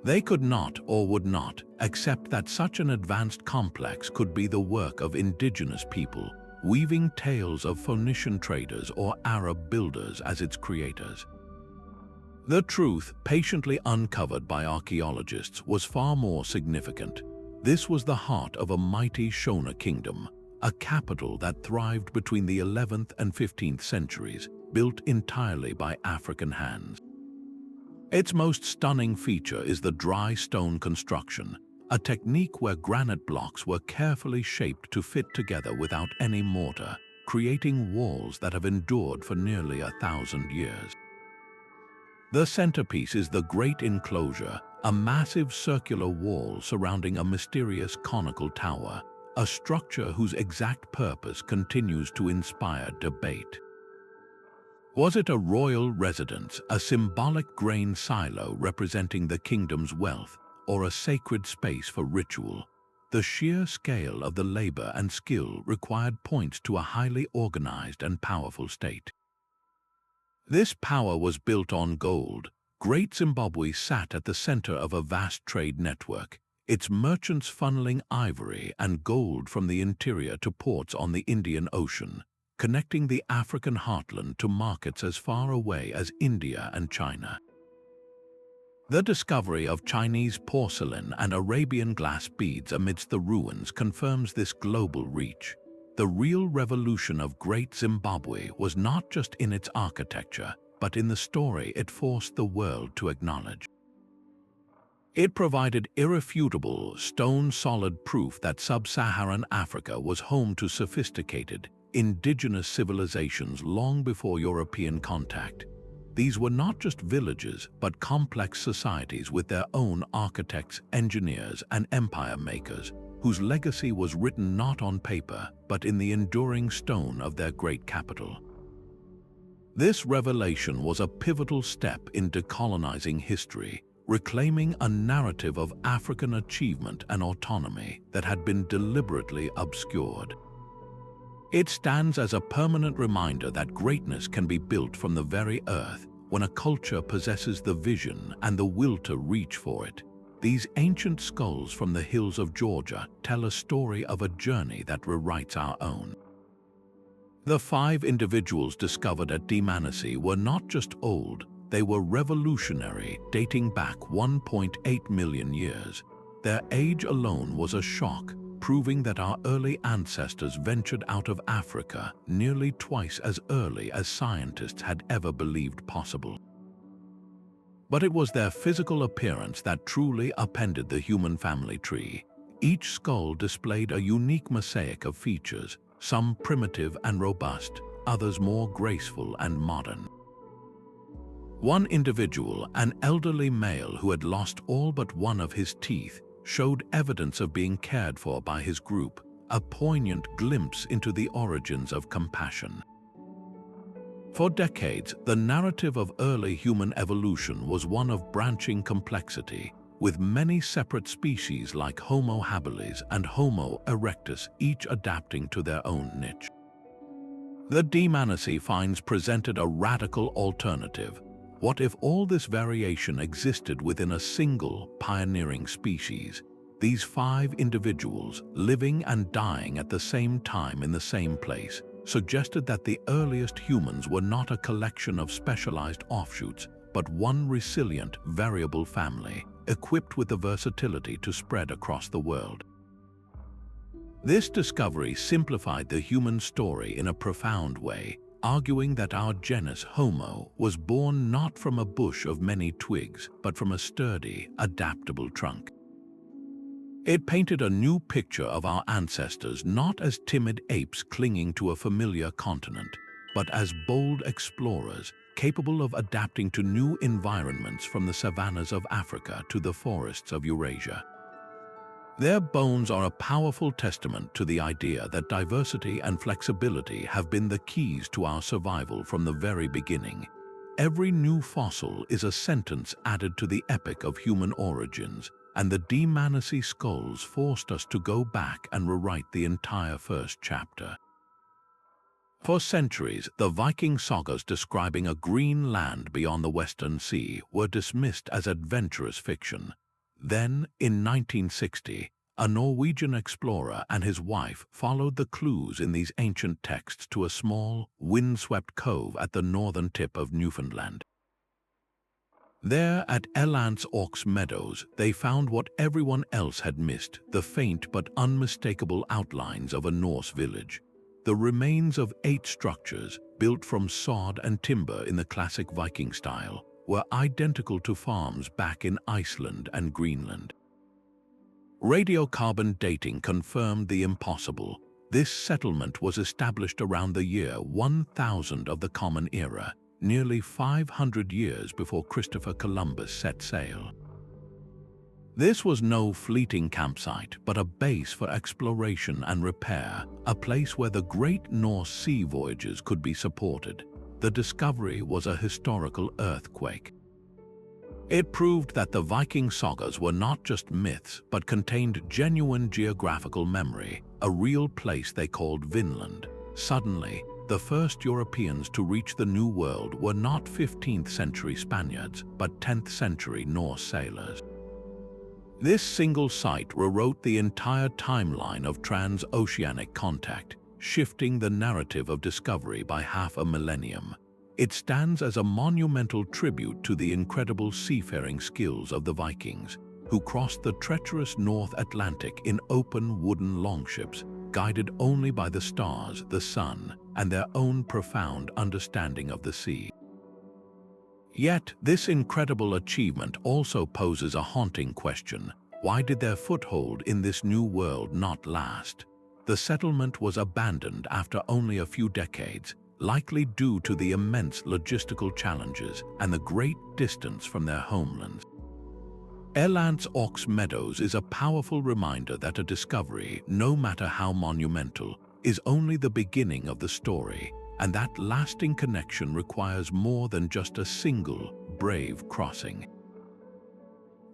They could not, or would not, accept that such an advanced complex could be the work of indigenous people, weaving tales of Phoenician traders or Arab builders as its creators. The truth, patiently uncovered by archaeologists, was far more significant. This was the heart of a mighty Shona kingdom, a capital that thrived between the 11th and 15th centuries, built entirely by African hands. Its most stunning feature is the dry stone construction, a technique where granite blocks were carefully shaped to fit together without any mortar, creating walls that have endured for nearly 1,000 years. The centerpiece is the Great Enclosure, a massive circular wall surrounding a mysterious conical tower, a structure whose exact purpose continues to inspire debate. Was it a royal residence, a symbolic grain silo representing the kingdom's wealth, or a sacred space for ritual? The sheer scale of the labor and skill required points to a highly organized and powerful state. This power was built on gold. Great Zimbabwe sat at the center of a vast trade network, its merchants funneling ivory and gold from the interior to ports on the Indian Ocean, connecting the African heartland to markets as far away as India and China. The discovery of Chinese porcelain and Arabian glass beads amidst the ruins confirms this global reach. The real revolution of Great Zimbabwe was not just in its architecture, but in the story it forced the world to acknowledge. It provided irrefutable, stone-solid proof that sub-Saharan Africa was home to sophisticated, indigenous civilizations long before European contact. These were not just villages, but complex societies with their own architects, engineers, and empire makers, whose legacy was written not on paper, but in the enduring stone of their great capital. This revelation was a pivotal step in decolonizing history, reclaiming a narrative of African achievement and autonomy that had been deliberately obscured. It stands as a permanent reminder that greatness can be built from the very earth when a culture possesses the vision and the will to reach for it. These ancient skulls from the hills of Georgia tell a story of a journey that rewrites our own. The 5 individuals discovered at Dmanisi were not just old, they were revolutionary, dating back 1.8 million years. Their age alone was a shock, proving that our early ancestors ventured out of Africa nearly twice as early as scientists had ever believed possible. But it was their physical appearance that truly upended the human family tree. Each skull displayed a unique mosaic of features, some primitive and robust, others more graceful and modern. One individual, an elderly male who had lost all but one of his teeth, showed evidence of being cared for by his group, a poignant glimpse into the origins of compassion. For decades, the narrative of early human evolution was one of branching complexity, with many separate species like Homo habilis and Homo erectus each adapting to their own niche. The Dmanisi finds presented a radical alternative. What if all this variation existed within a single, pioneering species? These 5 individuals, living and dying at the same time in the same place, suggested that the earliest humans were not a collection of specialized offshoots, but one resilient, variable family, equipped with the versatility to spread across the world. This discovery simplified the human story in a profound way, arguing that our genus Homo was born not from a bush of many twigs, but from a sturdy, adaptable trunk. It painted a new picture of our ancestors not as timid apes clinging to a familiar continent, but as bold explorers capable of adapting to new environments from the savannas of Africa to the forests of Eurasia. Their bones are a powerful testament to the idea that diversity and flexibility have been the keys to our survival from the very beginning. Every new fossil is a sentence added to the epic of human origins, and the Dmanisi skulls forced us to go back and rewrite the entire first chapter. For centuries, the Viking sagas describing a green land beyond the Western Sea were dismissed as adventurous fiction. Then, in 1960, a Norwegian explorer and his wife followed the clues in these ancient texts to a small, windswept cove at the northern tip of Newfoundland. There, at Elance Aux Meadows, they found what everyone else had missed, the faint but unmistakable outlines of a Norse village. The remains of 8 structures, built from sod and timber in the classic Viking style, were identical to farms back in Iceland and Greenland. Radiocarbon dating confirmed the impossible. This settlement was established around the year 1000 of the Common Era, nearly 500 years before Christopher Columbus set sail. This was no fleeting campsite, but a base for exploration and repair, a place where the great Norse sea voyages could be supported. The discovery was a historical earthquake. It proved that the Viking sagas were not just myths, but contained genuine geographical memory, a real place they called Vinland. Suddenly, the first Europeans to reach the New World were not 15th century Spaniards, but 10th century Norse sailors. This single site rewrote the entire timeline of transoceanic contact, shifting the narrative of discovery by half a millennium. It stands as a monumental tribute to the incredible seafaring skills of the Vikings, who crossed the treacherous North Atlantic in open wooden longships, guided only by the stars, the sun, and their own profound understanding of the sea. Yet, this incredible achievement also poses a haunting question. Why did their foothold in this new world not last? The settlement was abandoned after only a few decades, likely due to the immense logistical challenges and the great distance from their homelands. Elance Aux Meadows is a powerful reminder that a discovery, no matter how monumental, is only the beginning of the story, and that lasting connection requires more than just a single, brave crossing.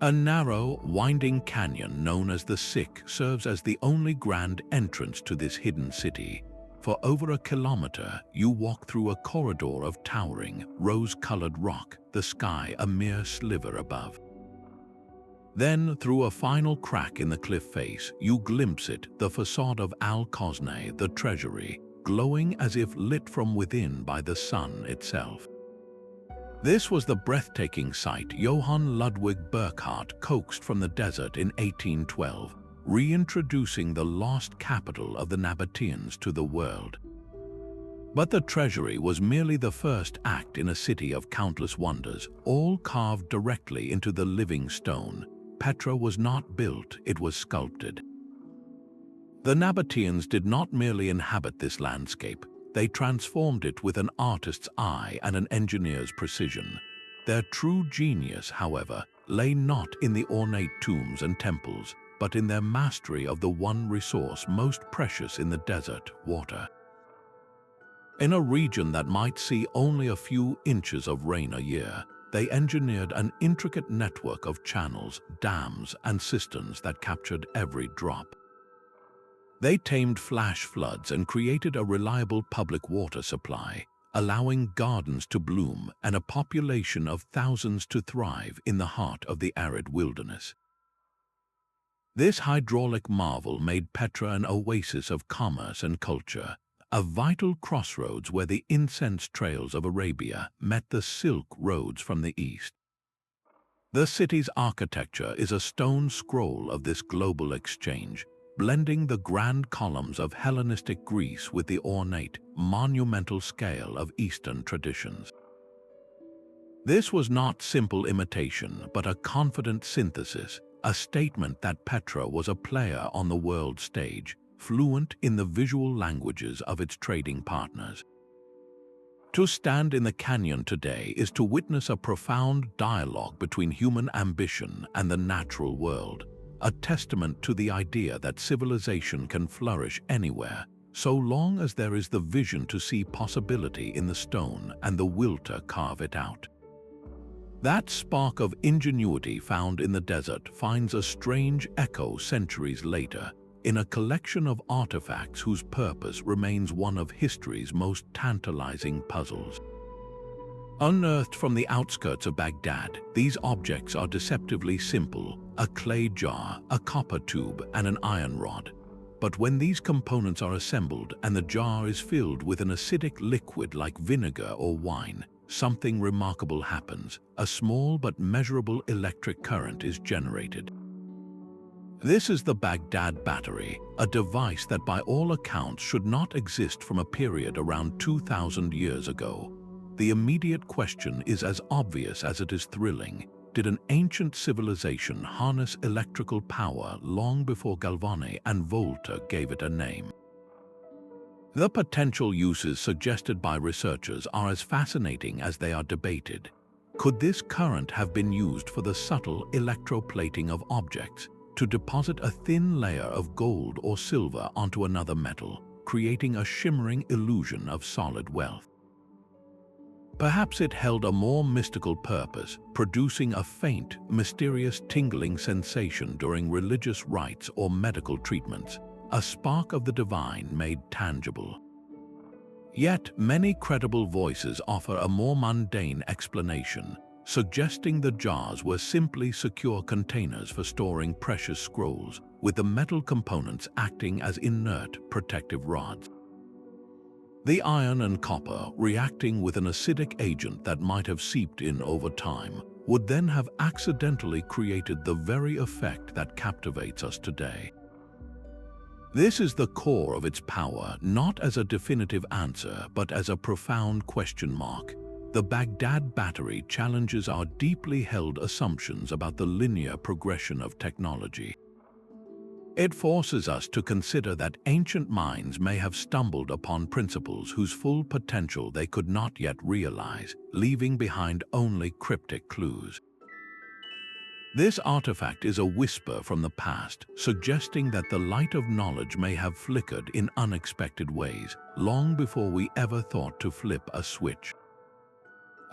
A narrow, winding canyon known as the Sick serves as the only grand entrance to this hidden city. For over a kilometer, you walk through a corridor of towering, rose-colored rock, the sky a mere sliver above. Then, through a final crack in the cliff face, you glimpse it, the facade of Al-Kosne, the treasury, glowing as if lit from within by the sun itself. This was the breathtaking sight Johann Ludwig Burckhardt coaxed from the desert in 1812, reintroducing the lost capital of the Nabateans to the world. But the treasury was merely the first act in a city of countless wonders, all carved directly into the living stone. Petra was not built, it was sculpted. The Nabateans did not merely inhabit this landscape, they transformed it with an artist's eye and an engineer's precision. Their true genius, however, lay not in the ornate tombs and temples, but in their mastery of the one resource most precious in the desert, water. In a region that might see only a few inches of rain a year, they engineered an intricate network of channels, dams, and cisterns that captured every drop. They tamed flash floods and created a reliable public water supply, allowing gardens to bloom and a population of thousands to thrive in the heart of the arid wilderness. This hydraulic marvel made Petra an oasis of commerce and culture, a vital crossroads where the incense trails of Arabia met the silk roads from the east. The city's architecture is a stone scroll of this global exchange, blending the grand columns of Hellenistic Greece with the ornate, monumental scale of Eastern traditions. This was not simple imitation, but a confident synthesis, a statement that Petra was a player on the world stage, fluent in the visual languages of its trading partners. To stand in the canyon today is to witness a profound dialogue between human ambition and the natural world, a testament to the idea that civilization can flourish anywhere, so long as there is the vision to see possibility in the stone and the will to carve it out. That spark of ingenuity found in the desert finds a strange echo centuries later, in a collection of artifacts whose purpose remains one of history's most tantalizing puzzles. Unearthed from the outskirts of Baghdad, these objects are deceptively simple: a clay jar, a copper tube, and an iron rod. But when these components are assembled and the jar is filled with an acidic liquid like vinegar or wine, something remarkable happens. A small but measurable electric current is generated. This is the Baghdad battery, a device that by all accounts should not exist from a period around 2,000 years ago. The immediate question is as obvious as it is thrilling. Did an ancient civilization harness electrical power long before Galvani and Volta gave it a name? The potential uses suggested by researchers are as fascinating as they are debated. Could this current have been used for the subtle electroplating of objects, to deposit a thin layer of gold or silver onto another metal, creating a shimmering illusion of solid wealth? Perhaps it held a more mystical purpose, producing a faint, mysterious tingling sensation during religious rites or medical treatments, a spark of the divine made tangible. Yet many credible voices offer a more mundane explanation, suggesting the jars were simply secure containers for storing precious scrolls, with the metal components acting as inert protective rods. The iron and copper, reacting with an acidic agent that might have seeped in over time, would then have accidentally created the very effect that captivates us today. This is the core of its power, not as a definitive answer, but as a profound question mark. The Baghdad battery challenges our deeply held assumptions about the linear progression of technology. It forces us to consider that ancient minds may have stumbled upon principles whose full potential they could not yet realize, leaving behind only cryptic clues. This artifact is a whisper from the past, suggesting that the light of knowledge may have flickered in unexpected ways, long before we ever thought to flip a switch.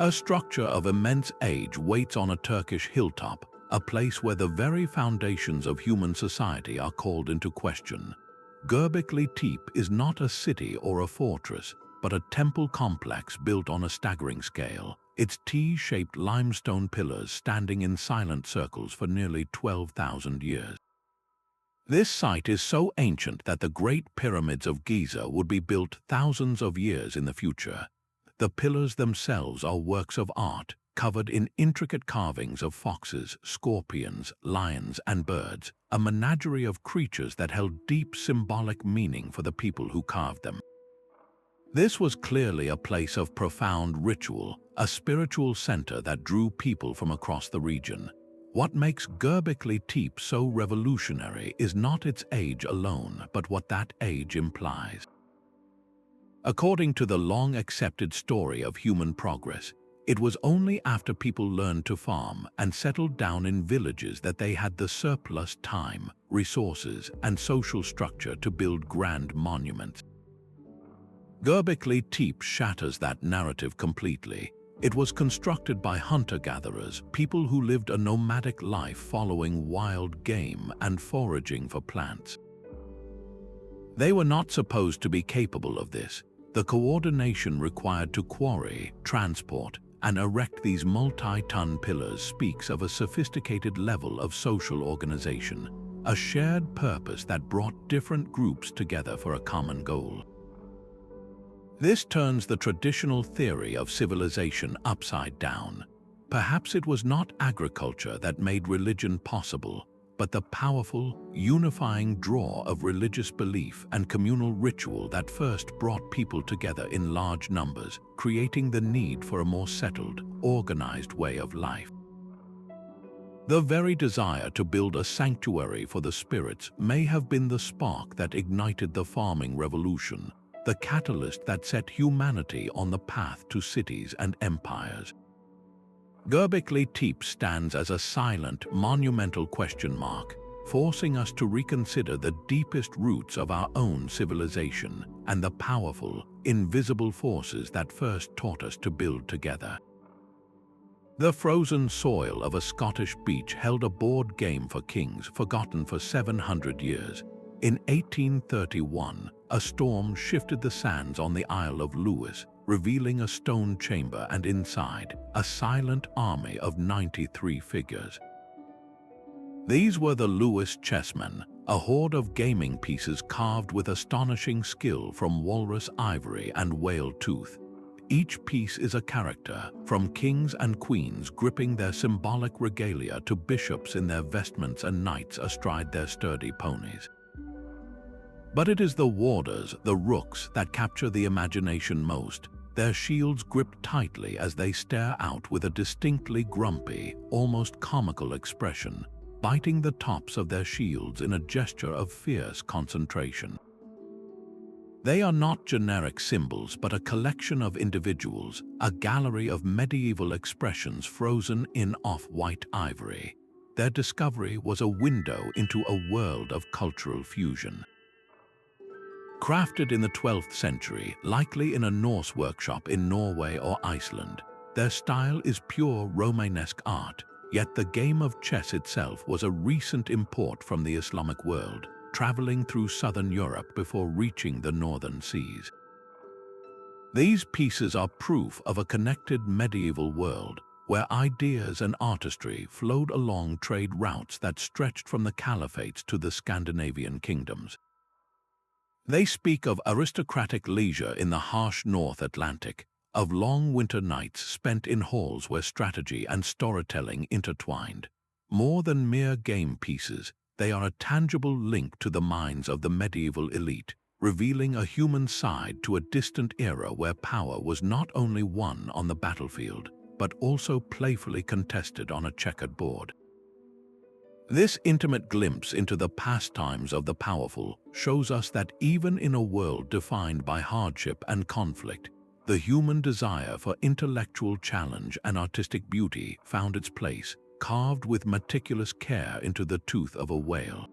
A structure of immense age waits on a Turkish hilltop, a place where the very foundations of human society are called into question. Göbekli Tepe is not a city or a fortress, but a temple complex built on a staggering scale, its T-shaped limestone pillars standing in silent circles for nearly 12,000 years. This site is so ancient that the Great Pyramids of Giza would be built thousands of years in the future. The pillars themselves are works of art, covered in intricate carvings of foxes, scorpions, lions, and birds, a menagerie of creatures that held deep symbolic meaning for the people who carved them. This was clearly a place of profound ritual, a spiritual center that drew people from across the region. What makes Göbekli Tepe so revolutionary is not its age alone, but what that age implies. According to the long-accepted story of human progress, it was only after people learned to farm and settled down in villages that they had the surplus time, resources, and social structure to build grand monuments. Göbekli Tepe shatters that narrative completely. It was constructed by hunter-gatherers, people who lived a nomadic life following wild game and foraging for plants. They were not supposed to be capable of this. The coordination required to quarry, transport, and erect these multi-ton pillars speaks of a sophisticated level of social organization, a shared purpose that brought different groups together for a common goal. This turns the traditional theory of civilization upside down. Perhaps it was not agriculture that made religion possible, but the powerful, unifying draw of religious belief and communal ritual that first brought people together in large numbers, creating the need for a more settled, organized way of life. The very desire to build a sanctuary for the spirits may have been the spark that ignited the farming revolution, the catalyst that set humanity on the path to cities and empires. Göbekli Tepe stands as a silent, monumental question mark, forcing us to reconsider the deepest roots of our own civilization and the powerful, invisible forces that first taught us to build together. The frozen soil of a Scottish beach held a board game for kings forgotten for 700 years. In 1831, a storm shifted the sands on the Isle of Lewis, revealing a stone chamber and inside, a silent army of 93 figures. These were the Lewis chessmen, a hoard of gaming pieces carved with astonishing skill from walrus ivory and whale tooth. Each piece is a character, from kings and queens gripping their symbolic regalia to bishops in their vestments and knights astride their sturdy ponies. But it is the warders, the rooks, that capture the imagination most, their shields gripped tightly as they stare out with a distinctly grumpy, almost comical expression, biting the tops of their shields in a gesture of fierce concentration. They are not generic symbols, but a collection of individuals, a gallery of medieval expressions frozen in off-white ivory. Their discovery was a window into a world of cultural fusion. Crafted in the 12th century, likely in a Norse workshop in Norway or Iceland, their style is pure Romanesque art, yet the game of chess itself was a recent import from the Islamic world, traveling through southern Europe before reaching the northern seas. These pieces are proof of a connected medieval world, where ideas and artistry flowed along trade routes that stretched from the caliphates to the Scandinavian kingdoms. They speak of aristocratic leisure in the harsh North Atlantic, of long winter nights spent in halls where strategy and storytelling intertwined. More than mere game pieces, they are a tangible link to the minds of the medieval elite, revealing a human side to a distant era where power was not only won on the battlefield, but also playfully contested on a checkered board. This intimate glimpse into the pastimes of the powerful shows us that even in a world defined by hardship and conflict, the human desire for intellectual challenge and artistic beauty found its place, carved with meticulous care into the tooth of a whale.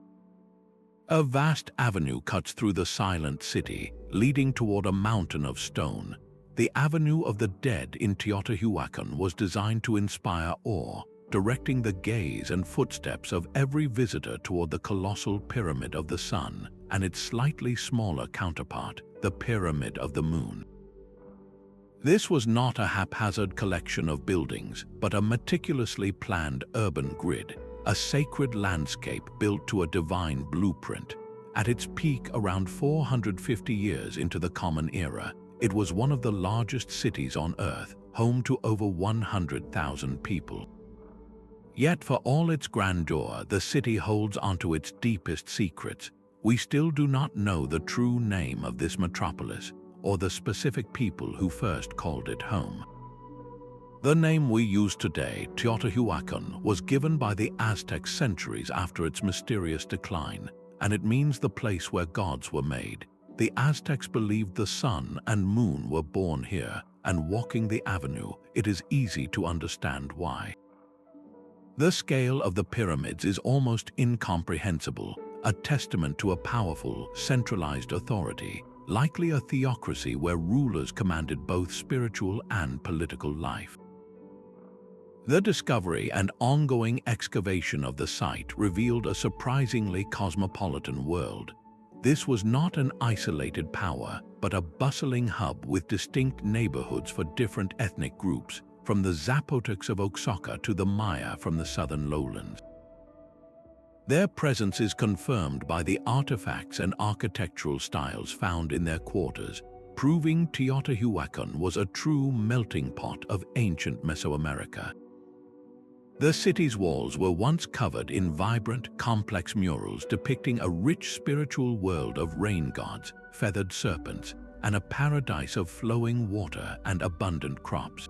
A vast avenue cuts through the silent city, leading toward a mountain of stone. The Avenue of the Dead in Teotihuacan was designed to inspire awe, directing the gaze and footsteps of every visitor toward the colossal Pyramid of the Sun and its slightly smaller counterpart, the Pyramid of the Moon. This was not a haphazard collection of buildings, but a meticulously planned urban grid, a sacred landscape built to a divine blueprint. At its peak around 450 years into the Common Era, it was one of the largest cities on Earth, home to over 100,000 people. Yet for all its grandeur, the city holds onto its deepest secrets. We still do not know the true name of this metropolis, or the specific people who first called it home. The name we use today, Teotihuacan, was given by the Aztecs centuries after its mysterious decline, and it means the place where gods were made. The Aztecs believed the sun and moon were born here, and walking the avenue, it is easy to understand why. The scale of the pyramids is almost incomprehensible, a testament to a powerful, centralized authority, likely a theocracy where rulers commanded both spiritual and political life. The discovery and ongoing excavation of the site revealed a surprisingly cosmopolitan world. This was not an isolated power, but a bustling hub with distinct neighborhoods for different ethnic groups, from the Zapotecs of Oaxaca to the Maya from the southern lowlands. Their presence is confirmed by the artifacts and architectural styles found in their quarters, proving Teotihuacan was a true melting pot of ancient Mesoamerica. The city's walls were once covered in vibrant, complex murals depicting a rich spiritual world of rain gods, feathered serpents, and a paradise of flowing water and abundant crops.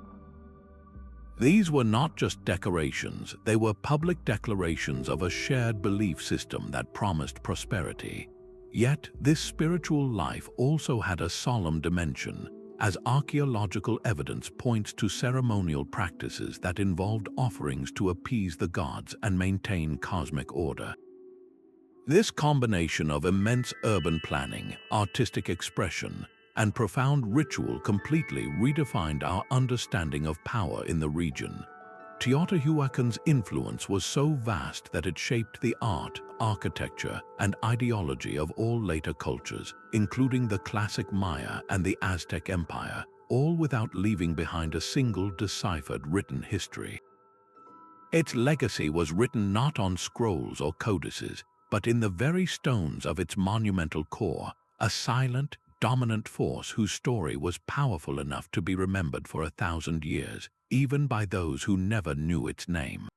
These were not just decorations, they were public declarations of a shared belief system that promised prosperity. Yet, this spiritual life also had a solemn dimension, as archaeological evidence points to ceremonial practices that involved offerings to appease the gods and maintain cosmic order. This combination of immense urban planning, artistic expression, and profound ritual completely redefined our understanding of power in the region. Teotihuacan's influence was so vast that it shaped the art, architecture, and ideology of all later cultures, including the classic Maya and the Aztec Empire, all without leaving behind a single deciphered written history. Its legacy was written not on scrolls or codices, but in the very stones of its monumental core, a silent, dominant force whose story was powerful enough to be remembered for 1,000 years, even by those who never knew its name.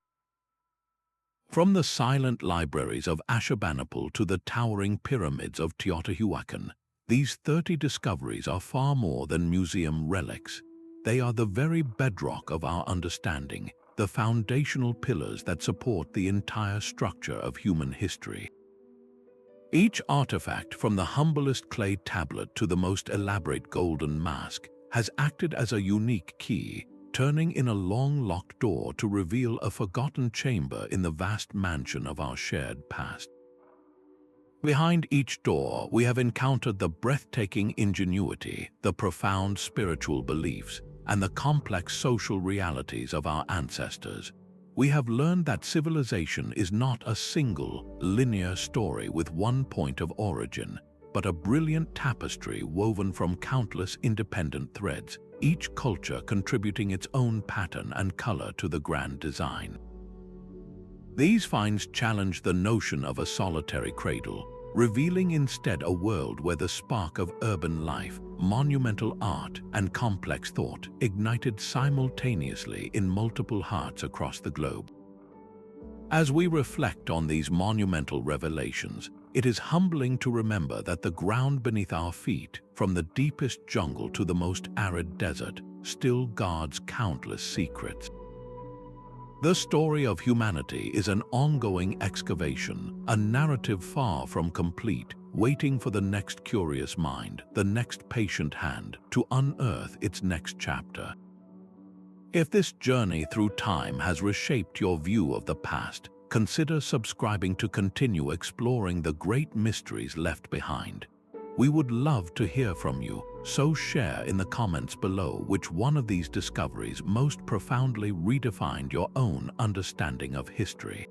From the silent libraries of Ashurbanipal to the towering pyramids of Teotihuacan, these 30 discoveries are far more than museum relics. They are the very bedrock of our understanding, the foundational pillars that support the entire structure of human history. Each artifact, from the humblest clay tablet to the most elaborate golden mask, has acted as a unique key, turning in a long locked door to reveal a forgotten chamber in the vast mansion of our shared past. Behind each door, we have encountered the breathtaking ingenuity, the profound spiritual beliefs, and the complex social realities of our ancestors. We have learned that civilization is not a single, linear story with one point of origin, but a brilliant tapestry woven from countless independent threads, each culture contributing its own pattern and color to the grand design. These finds challenge the notion of a solitary cradle, revealing instead a world where the spark of urban life, monumental art, and complex thought ignited simultaneously in multiple hearts across the globe. As we reflect on these monumental revelations, it is humbling to remember that the ground beneath our feet, from the deepest jungle to the most arid desert, still guards countless secrets. The story of humanity is an ongoing excavation, a narrative far from complete, waiting for the next curious mind, the next patient hand, to unearth its next chapter. If this journey through time has reshaped your view of the past, consider subscribing to continue exploring the great mysteries left behind. We would love to hear from you, so share in the comments below which one of these discoveries most profoundly redefined your own understanding of history.